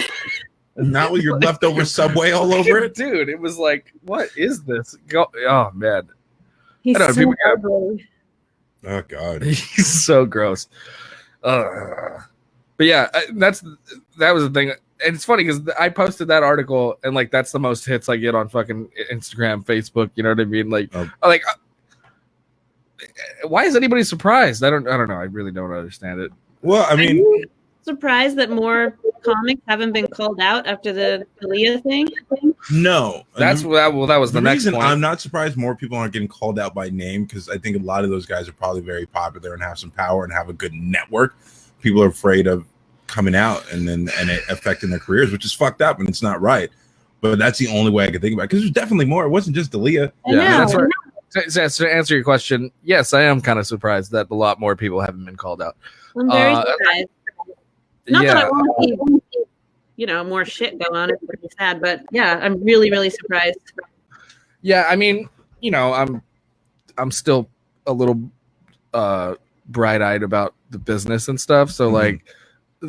And not with your leftover Subway all over it? Dude, it was like, what is this? Oh, man. He's so ugly. Oh, God. He's so gross. But yeah, that was the thing. And it's funny because I posted that article, and like that's the most hits I get on fucking Instagram, Facebook. You know what I mean? Like, why is anybody surprised? I don't know. I really don't understand it. Well, I mean, are you surprised that more comics haven't been called out after the Leah thing? No, that was the next reason point. I'm not surprised more people aren't getting called out by name, because I think a lot of those guys are probably very popular and have some power and have a good network. People are afraid of coming out and it affecting their careers, which is fucked up and it's not right. But that's the only way I could think about it, because there's definitely more. It wasn't just Dalia. That's right. To answer your question, yes, I am kind of surprised that a lot more people haven't been called out. I'm very surprised. Not that I want to see, more shit going on. It's pretty sad, but yeah, I'm really, really surprised. Yeah, I mean, I'm still a little bright-eyed about the business and stuff. So like,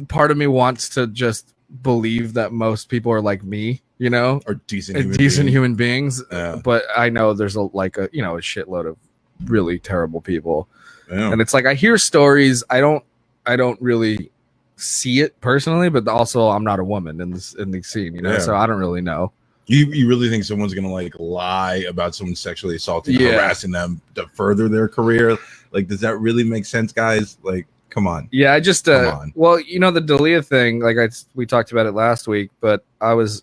part of me wants to just believe that most people are like me, or decent human beings. But I know there's a shitload of really terrible people, and it's like I hear stories. I don't really see it personally, but also I'm not a woman in the scene, so I don't really know. You really think someone's gonna like lie about someone sexually assaulting, harassing them to further their career? Like, does that really make sense, guys? Like, come on. Yeah, I just well, the Dalia thing, like we talked about it last week, but I was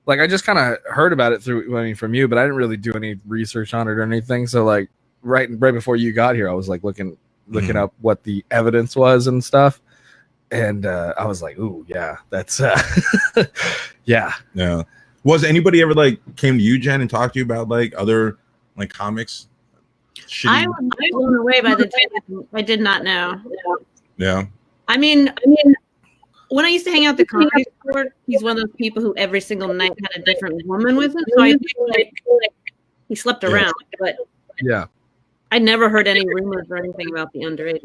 like, I just kind of heard about it from you, but I didn't really do any research on it or anything. So like right before you got here, I was like looking up what the evidence was and stuff. And I was like, ooh, yeah, that's yeah. Was anybody ever like came to you, Jen, and talked to you about like other like comics? I was blown away by the time. I did not know. Yeah. I mean, when I used to hang out at the comedy store, he's one of those people who every single night had a different woman with him. So I feel like he slept around, but yeah. I never heard any rumors or anything about the underage.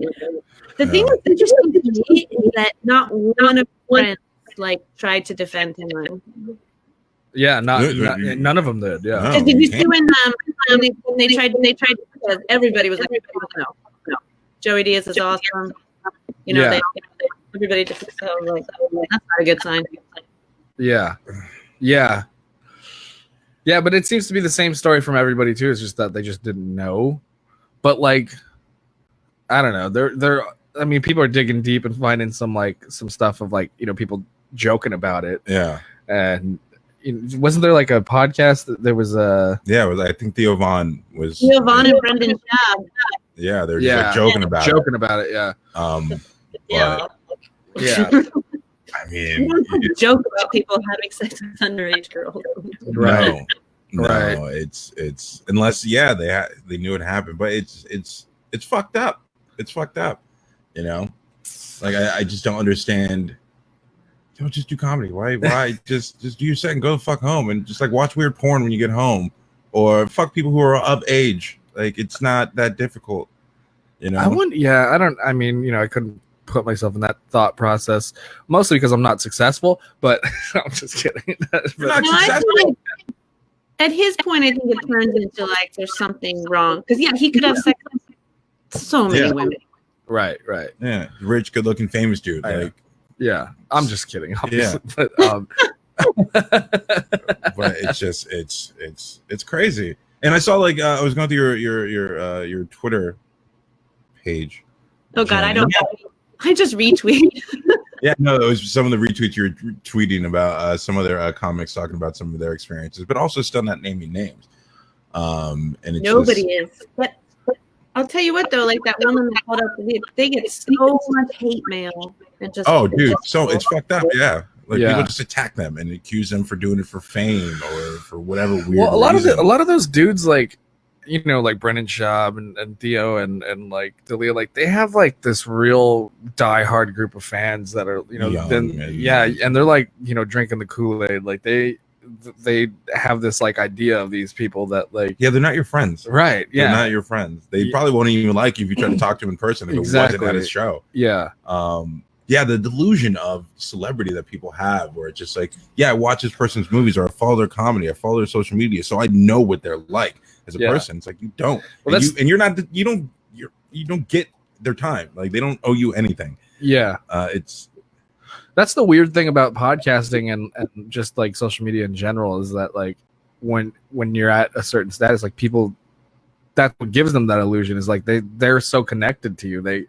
The thing that's interesting to me is that not one of my friends like tried to defend him. Yeah, none of them did. Yeah. No, did you see when they tried? Everybody was like, no. Joey Diaz is awesome. Everybody just so like that's not a good sign. Yeah. But it seems to be the same story from everybody too. It's just that they just didn't know. But like, I don't know. I mean, people are digging deep and finding some stuff of like, people joking about it. Yeah. And wasn't there like a podcast that there was a? Yeah, I think Theo Von was. Theo Von and Brendan Schaub. Yeah, they're just like joking about it. Yeah. Yeah. I mean, you don't joke about people having sex with underage girls. Right. No, it's unless they knew it happened, but it's fucked up. It's fucked up. Like I just don't understand. Don't just do comedy. Why just do your set and go the fuck home and just like watch weird porn when you get home, or fuck people who are of age. Like it's not that difficult. I wouldn't. Yeah, I don't. I mean, I couldn't put myself in that thought process, mostly because I'm not successful. But I'm just kidding. At his point, I think it turns into like there's something wrong, because he could have sex with so many women. Right. Yeah, rich, good-looking, famous dude. Yeah, I'm just kidding. Obviously. Yeah. But But it's crazy. And I saw like I was going through your Twitter page. Oh God, I Jen. don't. I just retweet. Yeah, no, it was some of the retweets you were tweeting about some of their comics talking about some of their experiences, but also still not naming names. And it's Nobody is. But I'll tell you what though, like that woman that called up, they get so much hate mail and just. dude, so it's fucked up. Yeah, like Yeah. people just attack them and accuse them for doing it for fame or for whatever weird. well, a reason. lot of those dudes, like, you know, like Brennan Schaub and Theo and like Delia, like they have like this real diehard group of fans that are, you know, and they're like, you know, drinking the Kool-Aid. Like they have this like idea of these people that like, yeah, they're not your friends, right? Yeah, they're not your friends. They probably won't even like you if you try to talk to them in person if it wasn't at his show. Yeah. Yeah, the delusion of celebrity that people have, where it's just like, yeah, I watch this person's movies or I follow their comedy, I follow their social media, so I know what they're like as a person. It's like you don't, well, you don't get their time. Like they don't owe you anything. Yeah, that's the weird thing about podcasting and just like social media in general is that like when you're at a certain status, like people, that's what gives them that illusion is like they're so connected to you. They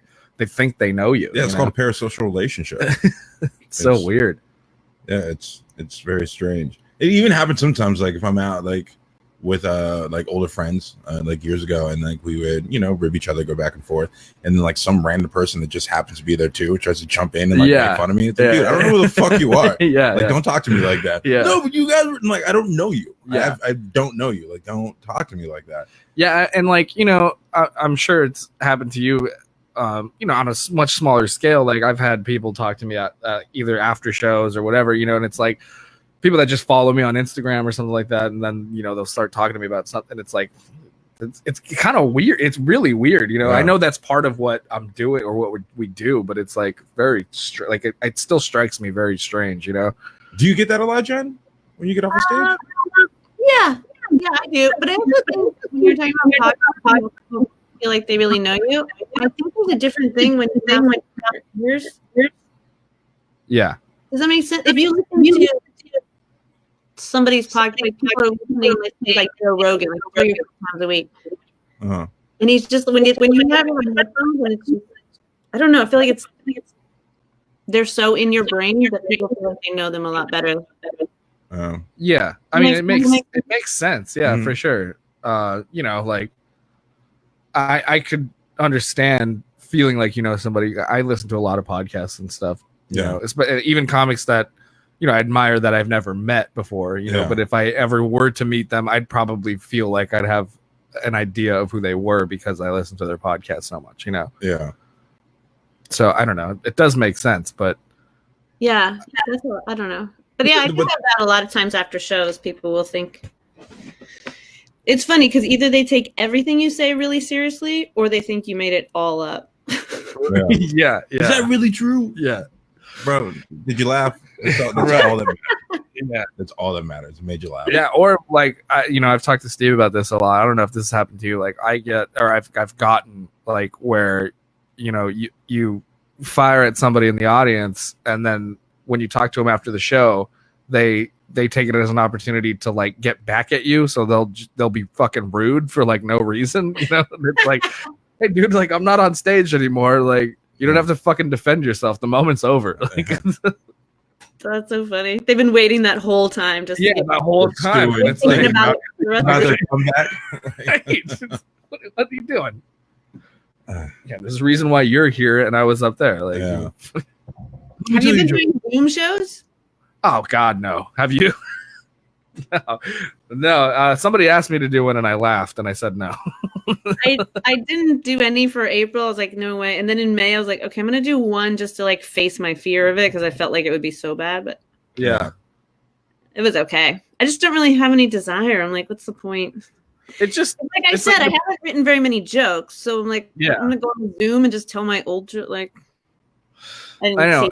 think they know you. Yeah, it's called a parasocial relationship. It's so weird. Yeah, it's very strange. It even happens sometimes, like if I'm out like with like older friends like years ago, and like we would, you know, rib each other, go back and forth, and then like some random person that just happens to be there too tries to jump in and like make fun of me. It's like, dude, I don't know who the fuck you are. Don't talk to me like that. No, but you guys were like, I don't know you. I don't know you. Like, don't talk to me like that. Yeah, and like, you know, I'm sure it's happened to you. You know, on a much smaller scale. Like I've had people talk to me at either after shows or whatever, you know, and it's like people that just follow me on Instagram or something like that, and then, you know, they'll start talking to me about something. It's like it's kind of weird. It's really weird, you know. I know that's part of what I'm doing or what we do, but it's like very like it still strikes me very strange, you know. Do you get that a lot, Jen, when you get off the stage? Yeah, I do. But I also think when you're talking about podcasts, feel like they really know you. I think there's a different thing when you have like years. Yeah. Does that make sense? If you listen to somebody's podcast, people are listening to like Joe Rogan like 3 or 4 times a week, and he's just when you have it on headphones, and it's just, I don't know. I feel like it's they're so in your brain that people feel like they know them a lot better. Yeah, I mean it makes sense. Yeah, for sure. You know, like. I could understand feeling like, you know, somebody. I listen to a lot of podcasts and stuff, you know, even comics that, you know, I admire that I've never met before, you know, but if I ever were to meet them, I'd probably feel like I'd have an idea of who they were because I listen to their podcast so much, you know? Yeah. So I don't know. It does make sense, but. Yeah, I don't know. But yeah, I do have that a lot of times after shows. People will think. It's funny because either they take everything you say really seriously or they think you made it all up. Yeah. Is that really true? Yeah. Bro, did you laugh? That's all that matters. Yeah. That's all that matters. It made you laugh. Yeah. Or like, you know, I've talked to Steve about this a lot. I don't know if this has happened to you. Like I've gotten like where, you know, you fire at somebody in the audience and then when you talk to them after the show, they take it as an opportunity to like get back at you, so they'll be fucking rude for like no reason, you know. And it's like, hey, dude, like I'm not on stage anymore. Like you don't have to fucking defend yourself. The moment's over. Like, that's so funny. They've been waiting that whole time. Just that whole time. And it's like, about their comeback. What are you doing? Yeah, there's a reason why you're here, and I was up there. Like, have you been doing Zoom shows? Oh God, no. Have you? No. Somebody asked me to do one, and I laughed, and I said no. I didn't do any for April. I was like, no way. And then in May, I was like, okay, I'm gonna do one just to like face my fear of it because I felt like it would be so bad. But yeah, it was okay. I just don't really have any desire. I'm like, what's the point? It just like I said, I haven't written very many jokes, so I'm like, I'm gonna go on Zoom and just tell my old joke. Like, I know.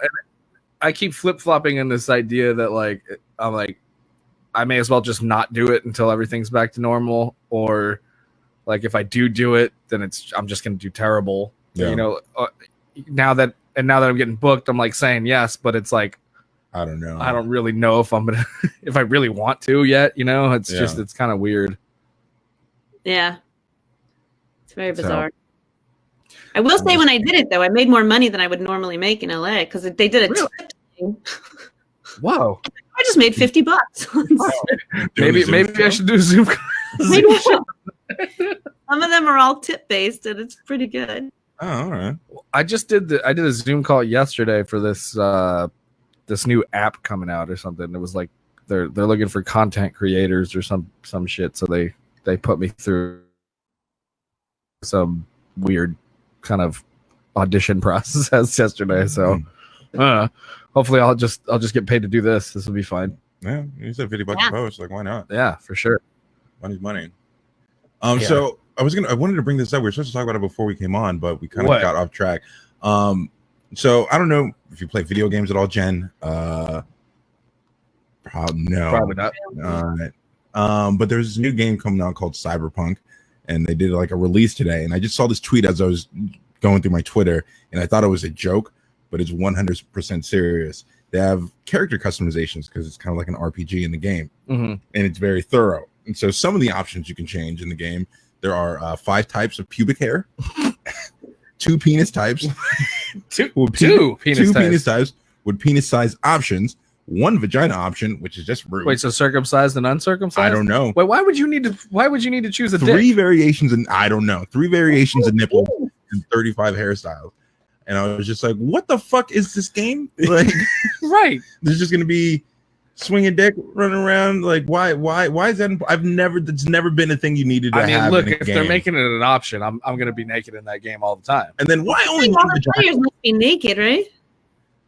I keep flip-flopping in this idea that like I'm like I may as well just not do it until everything's back to normal, or like if I do it, then I'm just gonna do terrible. You know, now that and now that I'm getting booked, I'm like saying yes, but it's like I don't know. I don't really know if I'm gonna if I really want to yet. It's just it's kind of weird. Yeah, it's very bizarre. I will say, when I did it though, I made more money than I would normally make in LA because they did a tip thing. Whoa! I just made $50. maybe I should do a Zoom. Some of them are all tip based, and it's pretty good. Oh, all right. I did a Zoom call yesterday for this this new app coming out or something. It was like they're looking for content creators or some shit. So they put me through some weird kind of audition process yesterday. So hopefully I'll just get paid to do this. This will be fine. Yeah, you said $50 a post. Like, why not? Yeah, for sure. Money's money. So I wanted to bring this up. We were supposed to talk about it before we came on, but we kind of got off track. So I don't know if you play video games at all, Jen. No, probably not. But there's this new game coming out called Cyberpunk, and they did like a release today. And I just saw this tweet as I was going through my Twitter, and I thought it was a joke, but it's 100% serious. They have character customizations because it's kind of like an RPG in the game, and it's very thorough. And so some of the options you can change in the game, there are 5 types of pubic hair, 2 penis types, two penis types with penis size options, 1 vagina option, which is just rude. Wait, so circumcised and uncircumcised? I don't know. Wait, why would you need to choose a 3 dick? variations, and I don't know, 3 variations of nipples and 35 hairstyles. And I was just like, what the fuck is this game? Like, right. There's just gonna be swinging dick running around. Like, why is that? It's never been a thing you needed to have. Look, in a if game. They're making it an option, I'm gonna be naked in that game all the time. And then why only all the players must be naked, right?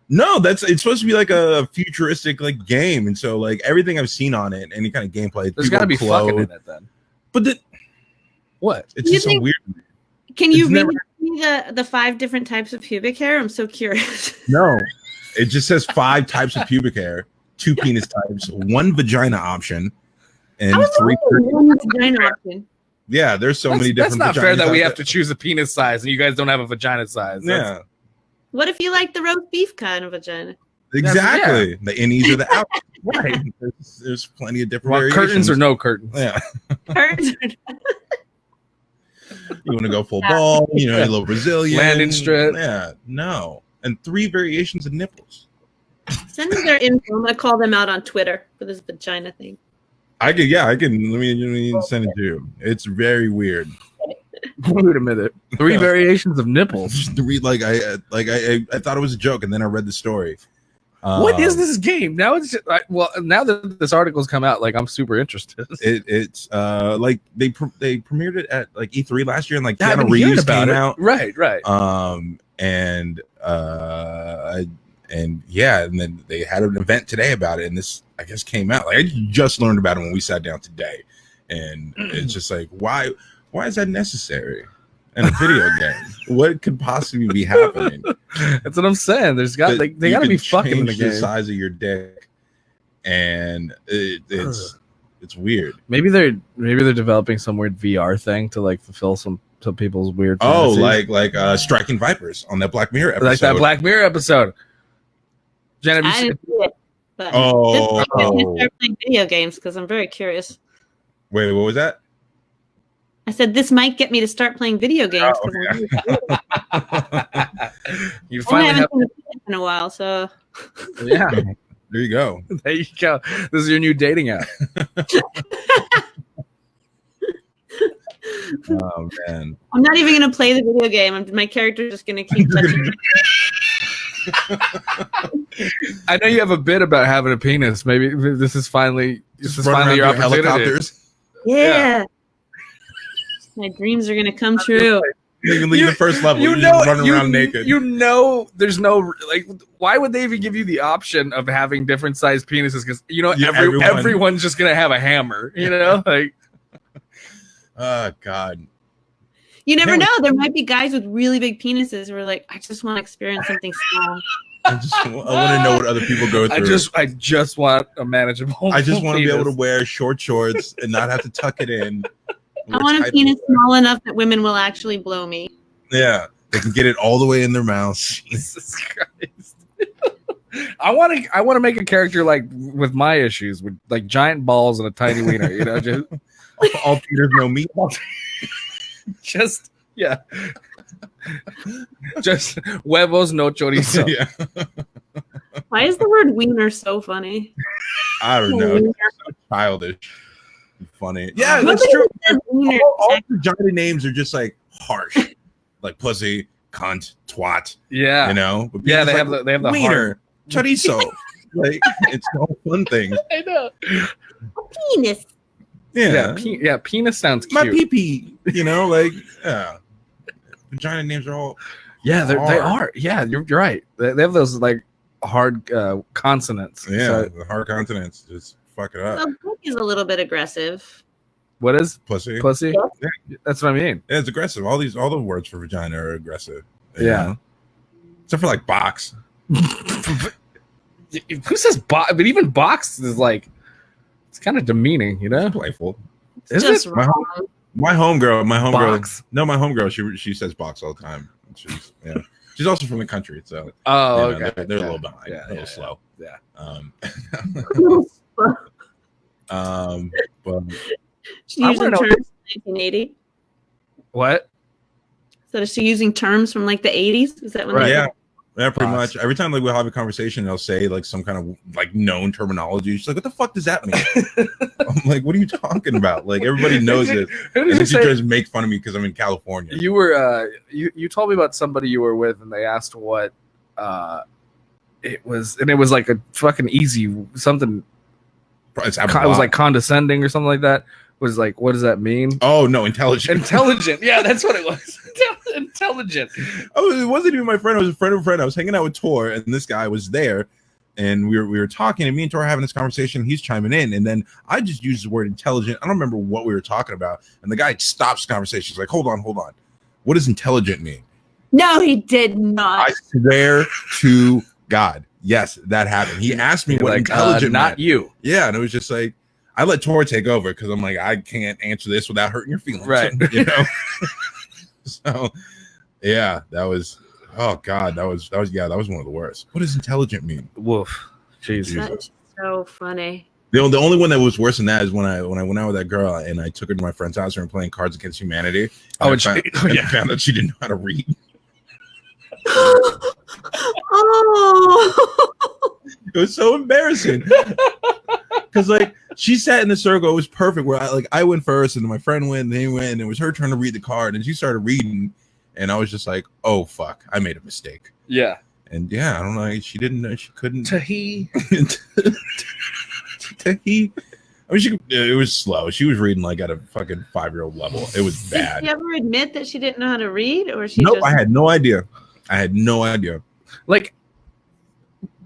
No, it's supposed to be like a futuristic like game, and so like everything I've seen on it, any kind of gameplay, there's got to be fucking in it then. But what? It's just so weird. Can you read me the 5 different types of pubic hair? I'm so curious. No, it just says 5 types of pubic hair, 2 penis types, 1 vagina option, and 3 vagina option. Yeah, there's so many different. That's not fair that we have to choose a penis size and you guys don't have a vagina size. Yeah. What if you like the roast beef kind of vagina? Exactly. The innies or the outs. Right. There's plenty of different variations. Curtains or no curtains. Yeah. Curtains. You want to go full ball, a little Brazilian landing strip. Yeah, no. And 3 variations of nipples. Send me their info. I'm gonna call them out on Twitter for this vagina thing. I can. Let me send it to you. It's very weird. Wait a minute. 3 variations of nipples. Just to read, I thought it was a joke, and then I read the story. What is this game? Now it's just, now that this article's come out, like I'm super interested. It's like they premiered it at like E3 last year, and like Keanu Reeves came out. Right. And then they had an event today about it, and this I guess came out. Like I just learned about it when we sat down today, and it's just like why is that necessary in a video game? What could possibly be happening? That's what I'm saying. There's got they got to be fucking in the game. The size of your dick, and it's weird. Maybe they're developing some weird VR thing to like fulfill some people's weird. Oh, fantasies. like Striking Vipers on that Black Mirror episode. Like that Black Mirror episode. Jen, have you seen it? But oh, start playing video games because I'm very curious. Wait, what was that? I said this might get me to start playing video games. You I haven't finally seen it in a while, so yeah. There you go. There you go. This is your new dating app. Oh man! I'm not even gonna play the video game. My character's just gonna keep touching me. I know you have a bit about having a penis. Maybe this is finally your opportunity. Helicopters. Yeah. My dreams are gonna come true. You can leave the first level. You just running around naked. There's no like. Why would they even give you the option of having different sized penises? Because everyone's just gonna have a hammer. Like. Oh God. You never know. There might be guys with really big penises who are like, I just want to experience something small. I want to know what other people go through. I just want a manageable. I just want to be able to wear short shorts and not have to tuck it in. I want a penis small enough that women will actually blow me. Yeah, They can get it all the way in their mouth. Jesus Christ. I want to make a character like with my issues with like giant balls and a tiny wiener, you know, just All Peters no meat. just yeah. Just huevos no chorizo. Yeah. Why is the word wiener so funny? I don't know. It's so childish. Funny. Yeah, that's Nobody true. says wiener. All vagina names are just like harsh. Like pussy, cunt, twat. Yeah. You know? But Yeah, people's they have the wiener, chorizo. Like it's all fun things. I know. Penis. Yeah. Penis sounds cute. My pee-pee. You know, like yeah. Vagina names are all Yeah, they hard. are. Yeah, you're right. They have those like hard consonants. Yeah, So, the hard consonants just fuck it up. Well, is a little bit aggressive. what is Pussy. pussy? Yeah. That's what I mean. Yeah, it's aggressive. All the words for vagina are aggressive. you Yeah. know? Except for like box. Who says box? But even box is like it's kind of demeaning, you know? Playful. Is Just it? wrong. My homegirl. Box? No, my homegirl. She says box all the time. She's also from the country, so Oh, you know, okay. they're a little behind, Yeah, a little yeah, slow. yeah. But She's I using wanna know- terms from 1980. What? So is she using terms from like the 80s? Is that when? Right. yeah, pretty Box. much. Every time like we'll have a conversation, they'll say like some kind of like known terminology. She's like, "What the fuck does that mean?" I'm like, "What are you talking about?" Like everybody knows it. Who And did then you she say? tries to make fun of me because I'm in California. You were you told me about somebody you were with, and they asked what it was, and it was like a fucking easy something. It's It was like condescending or something like that. Was like, what does that mean? oh no, intelligent. Intelligent. Yeah, that's what it was. Intelligent. Oh, it wasn't even my friend. It was a friend of a friend. I was hanging out with Tor, and this guy was there, and we were talking, and me and Tor were having this conversation. He's chiming in, and then I just used the word intelligent. I don't remember what we were talking about, and the guy stops the conversation. He's like, "Hold on. What does intelligent mean?" No, he did not. I swear to God, yes, that happened. He asked me what Like, intelligent not meant. you. Yeah, and it was just like I let Tor take over because I'm like, I can't answer this without hurting your feelings, Right. You know. So, yeah, that was. Oh God, that was one of the worst. What does intelligent mean? Woof. Jesus. That is so funny. The only one that was worse than that is when I went out with that girl and I took her to my friend's house and we were playing Cards Against Humanity. Oh, And and I found out she didn't know how to read. Oh. It was so embarrassing because like she sat in the circle. It was perfect. Where I went first and then my friend went, and then he went, and it was her turn to read the card, and she started reading, and I was just like, "Oh fuck, I made a mistake." Yeah. And yeah, I don't know. She didn't know. She couldn't. Tahi. Tahi. I mean, it was slow. She was reading like at a fucking 5-year-old level. It was bad. Did she ever admit that she didn't know how to read, or she? Nope, just... I had no idea. Like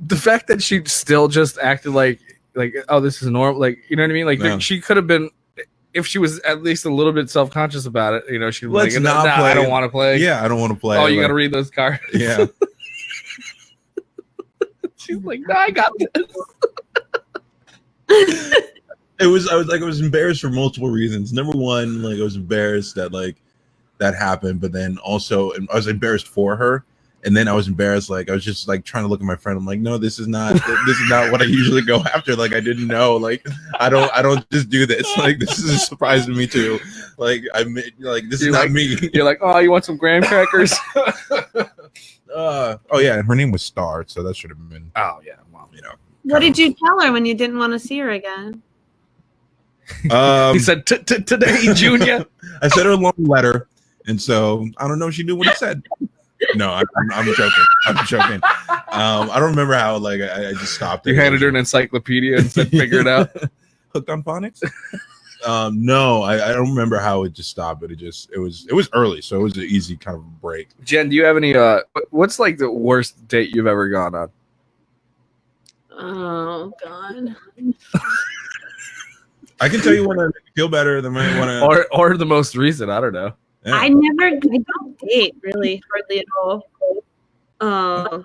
the fact that she still just acted like oh, this is normal, like, you know what I mean, like Yeah. she could have been, if she was at least a little bit self-conscious about it, you know, she'd be Let's like, not nah, play. I don't want to play. Yeah, I don't want to play. Oh, you Like, got to read those cards. Yeah. She's like, no, I got this. I was embarrassed for multiple reasons. Number one, like I was embarrassed that like that happened, but then also I was embarrassed for her. And then I was embarrassed, like I was just like trying to look at my friend. I'm like, no, this is not what I usually go after. Like I didn't know. Like I don't just do this. Like this is a surprise to me too. Like this is not me. You're like, oh, you want some graham crackers? Oh yeah, and her name was Star, so that should have been. Oh yeah, well, You know. What did you tell her when you didn't want to see her again? he said, today, Junior. I sent her a long letter, and so I don't know if she knew what it said. No, I'm joking. I'm joking. I don't remember how. Like I just stopped. You handed her an encyclopedia and said, figure it out. Hooked on phonics. No, I don't remember how it just stopped, but it was early, so it was an easy kind of break. Jen, do you have any? What's like the worst date you've ever gone on? Oh God. I can tell you when I make you feel better than I want to. Or the most recent? I don't know. Yeah. I don't date really hardly at all. Oh,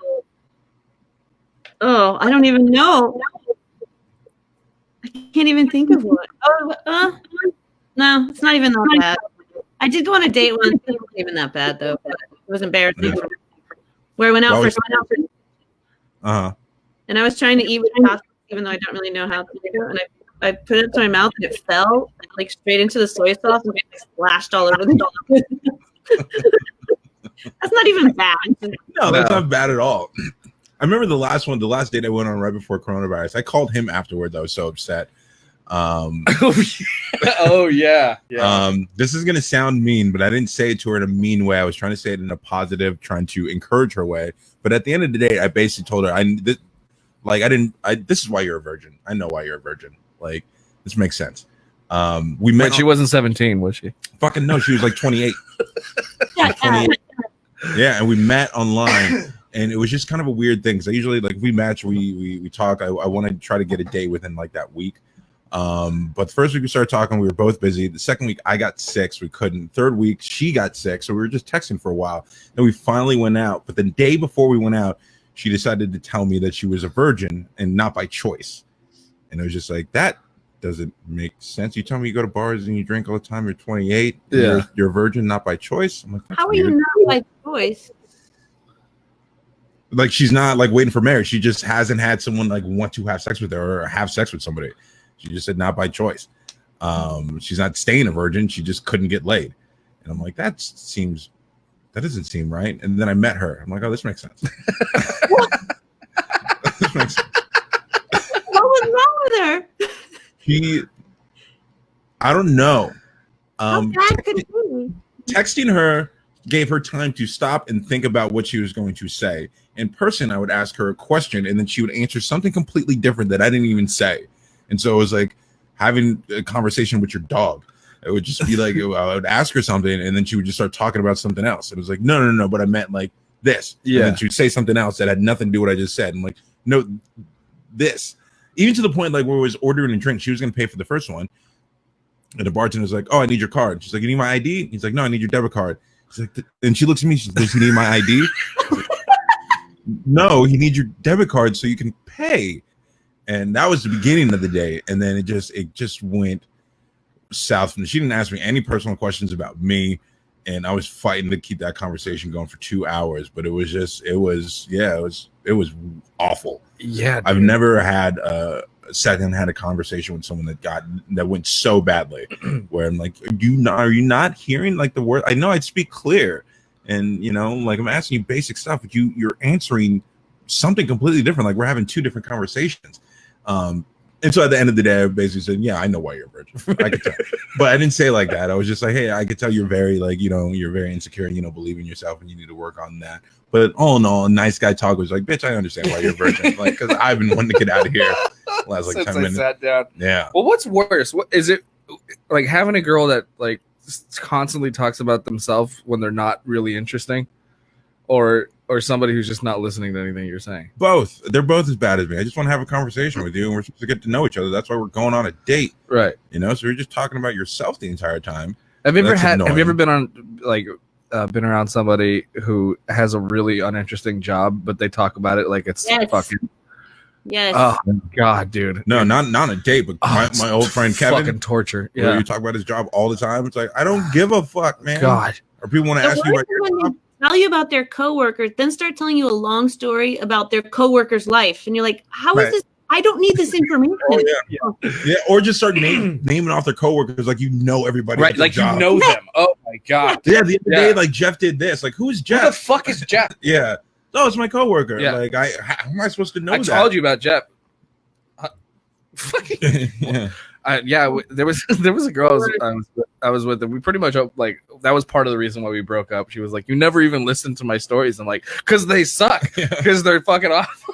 I don't even know. I can't even think of one. Oh, no, it's not even that bad. I did go on a date once. It wasn't even that bad though. But it was embarrassing. Where I went out Uh-huh. and I was trying to eat with pasta, even though I don't really know how to do it. And I put it to my mouth and it fell like straight into the soy sauce and it splashed all over the dog. That's not even bad. No, that's not bad at all. I remember the last date I went on right before coronavirus. I called him afterwards. I was so upset. Oh yeah. This is gonna sound mean, but I didn't say it to her in a mean way. I was trying to say it in a positive, trying to encourage her way. But at the end of the day, I basically told her, this is why you're a virgin. I know why you're a virgin. Like, this makes sense. We met. She wasn't 17, was she? Fucking no, she was like 28. Yeah, 28. Yeah, and we met online. And it was just kind of a weird thing because I usually, like, we match, we talk. I want to try to get a date within like that week. But the first week we started talking, we were both busy. The second week I got sick, so we couldn't. Third week she got sick, so we were just texting for a while. Then we finally went out. But the day before we went out, she decided to tell me that she was a virgin and not by choice. And it was just like, that doesn't make sense. You tell me you go to bars and you drink all the time. You're 28. Yeah, you're a virgin, not by choice. I'm like, how are weird. you not by choice? Like, she's not like waiting for marriage. She just hasn't had someone like want to have sex with her or have sex with somebody. She just said not by choice. She's not staying a virgin. She just couldn't get laid. And I'm like, that doesn't seem right. And then I met her. I'm like, oh, this makes sense. This makes sense. What was wrong with her? I don't know. How bad could it be? Texting her gave her time to stop and think about what she was going to say. In person, I would ask her a question and then she would answer something completely different that I didn't even say. And so it was like having a conversation with your dog. It would just be like, I would ask her something and then she would just start talking about something else. It was like, no, but I meant like this. Yeah. And then she would say something else that had nothing to do with what I just said. I'm like, no, this. Even to the point like where we was ordering a drink, she was going to pay for the first one. And the bartender was like, oh, I need your card. She's like, you need my ID? He's like, no, I need your debit card. She's like, and she looks at me, she's like, does he need my ID? Like, no, he needs your debit card so you can pay. And that was the beginning of the day. And then it just went south. She didn't ask me any personal questions about me. And I was fighting to keep that conversation going for 2 hours. But it was awful. Yeah. Dude. I've never had sat and had a conversation with someone that went so badly where I'm like, are you not hearing like the word? I know I'd speak clear and like I'm asking you basic stuff, but you're answering something completely different. Like we're having two different conversations. And so at the end of the day, I basically said, yeah, I know why you're a virgin. I could tell. But I didn't say it like that. I was just like, hey, I could tell you're very like, you're very insecure and believe in yourself and you need to work on that. But all in all, a nice guy talk was like, bitch, I understand why you're a virgin. Like, because I've been wanting to get out of here last like 10 minutes. Sat down. Yeah. Well, what's worse? What is it like having a girl that like constantly talks about themselves when they're not really interesting, or somebody who's just not listening to anything you're saying? Both. They're both as bad as me. I just want to have a conversation with you, and we're supposed to get to know each other. That's why we're going on a date, right? So you're just talking about yourself the entire time. Have you ever been on like been around somebody who has a really uninteresting job, but they talk about it like it's fucking. Yes. Oh God, dude. No, not a date, but my old friend Kevin. Fucking torture. Yeah. You talk about his job all the time. It's like, I don't give a fuck, man. God. Or people want to ask you about your job. Tell you about their coworkers, then start telling you a long story about their coworker's life, and you're like, "How is this? I don't need this information." Oh, yeah. Or just start naming off their coworkers, like everybody, right? Like you know them. Oh my God. Yeah, the other day, like Jeff did this. Like, who's Jeff? Who the fuck is Jeff? Yeah. Oh, it's my coworker. Yeah. Like, how am I supposed to know that? I told you about Jeff. Yeah. There was a girl I was with, and we pretty much like that was part of the reason why we broke up. She was like, "You never even listened to my stories." I'm like, "Cause they suck. Because they're fucking awful."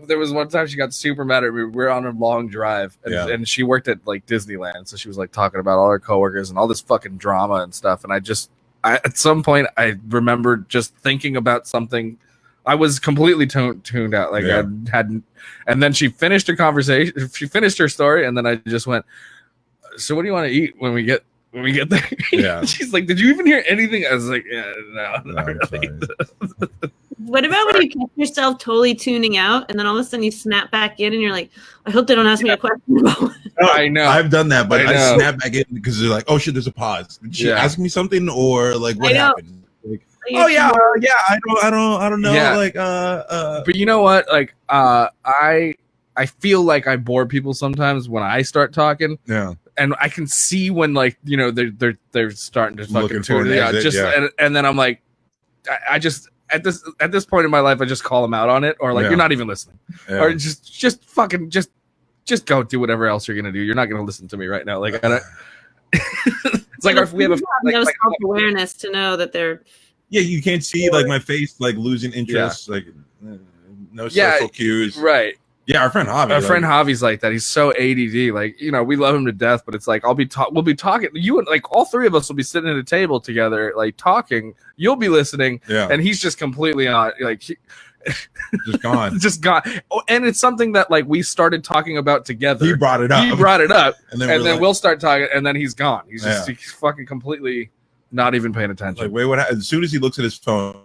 There was one time she got super mad at me. We were on a long drive, and she worked at like Disneyland, so she was like talking about all her coworkers and all this fucking drama and stuff. And I at some point I remembered just thinking about something. I was completely tuned out. Like I hadn't. And then she finished her conversation. She finished her story, and then I just went, "So what do you want to eat when we get there?" Yeah. She's like, "Did you even hear anything?" I was like, "Yeah, no, not really." What about when you catch yourself totally tuning out and then all of a sudden you snap back in and you're like, I hope they don't ask me a question about it. I know. I've done that, but I I know. snap back in because they're like, oh shit, there's a pause. Did she ask me something or like what happened? Like, oh yeah, I don't know. Yeah. Like But you know what? Like I feel like I bore people sometimes when I start talking. Yeah. And I can see when like, you know, they're starting to Looking fucking for an tune it out. exit, Just yeah. and then I'm like, I just at this point in my life, I just call them out on it, or like you're not even listening, or just fucking just go do whatever else you're gonna do. You're not gonna listen to me right now. Like I don't. It's like if we have no self-awareness to know that they're. Yeah, you can't see like my face like losing interest, like no social cues. Right. Yeah, our friend Javi. Our friend Javi's like that. He's so ADD. Like, you know, we love him to death, but it's like we'll be talking. You and like all three of us will be sitting at a table together, like talking. You'll be listening, and he's just completely on, like, just gone, just gone. Oh, and it's something that like we started talking about together. He brought it up, and then we'll start talking, and then he's gone. He's just he's fucking completely not even paying attention. Like, wait, what? As soon as he looks at his phone.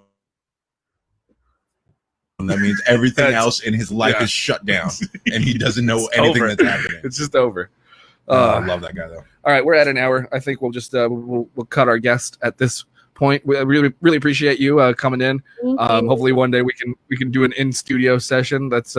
That means everything else in his life is shut down, and he doesn't know anything that's happening. It's just over. I love that guy though. All right, we're at an hour. I think we'll just we'll cut our guest at this point. We really appreciate you coming in. Hopefully one day we can do an in studio session. That's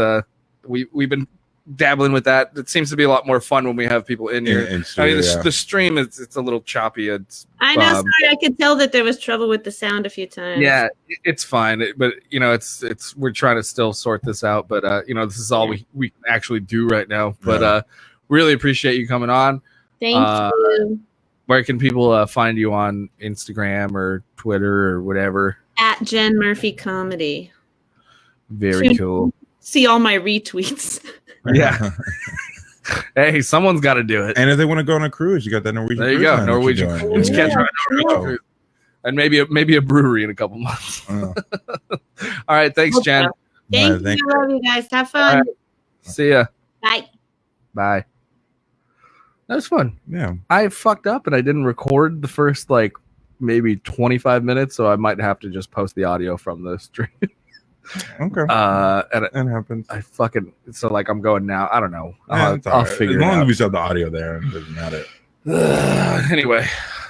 we've been dabbling with that. It seems to be a lot more fun when we have people in here. I mean, the stream it's a little choppy. I know. Sorry, I could tell that there was trouble with the sound a few times. Yeah, it's fine. But you know, it's we're trying to still sort this out. But you know, this is all we can actually do right now. But really appreciate you coming on. Thank you. Where can people find you on Instagram or Twitter or whatever? At Jen Murphy Comedy. Very cool. See all my retweets. Yeah. Hey, someone's got to do it. And if they want to go on a cruise, you got that Norwegian. There you go, Norwegian cruise. And maybe a brewery in a couple months. All right, thanks, Jen. Thank you. I love you guys. Have fun. Right. See ya. Bye. That was fun. Yeah. I fucked up and I didn't record the first like maybe 25 minutes, so I might have to just post the audio from the stream. Okay. And it happens. I fucking like I'm going now. I don't know. I'll figure it out. As long as we still have the audio there, it doesn't matter. Anyway,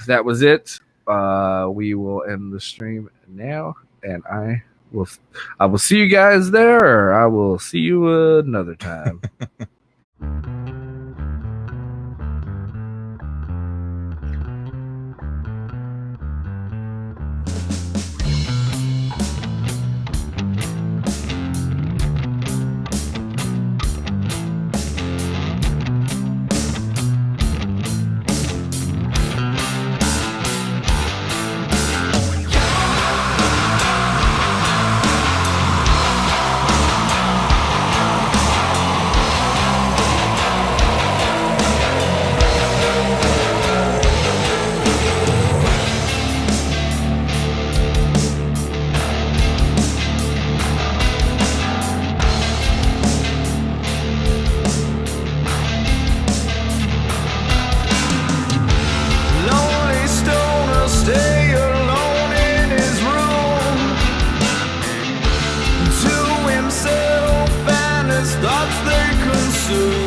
that was it. We will end the stream now, and I will see you guys there, or I will see you another time. Thoughts they consume.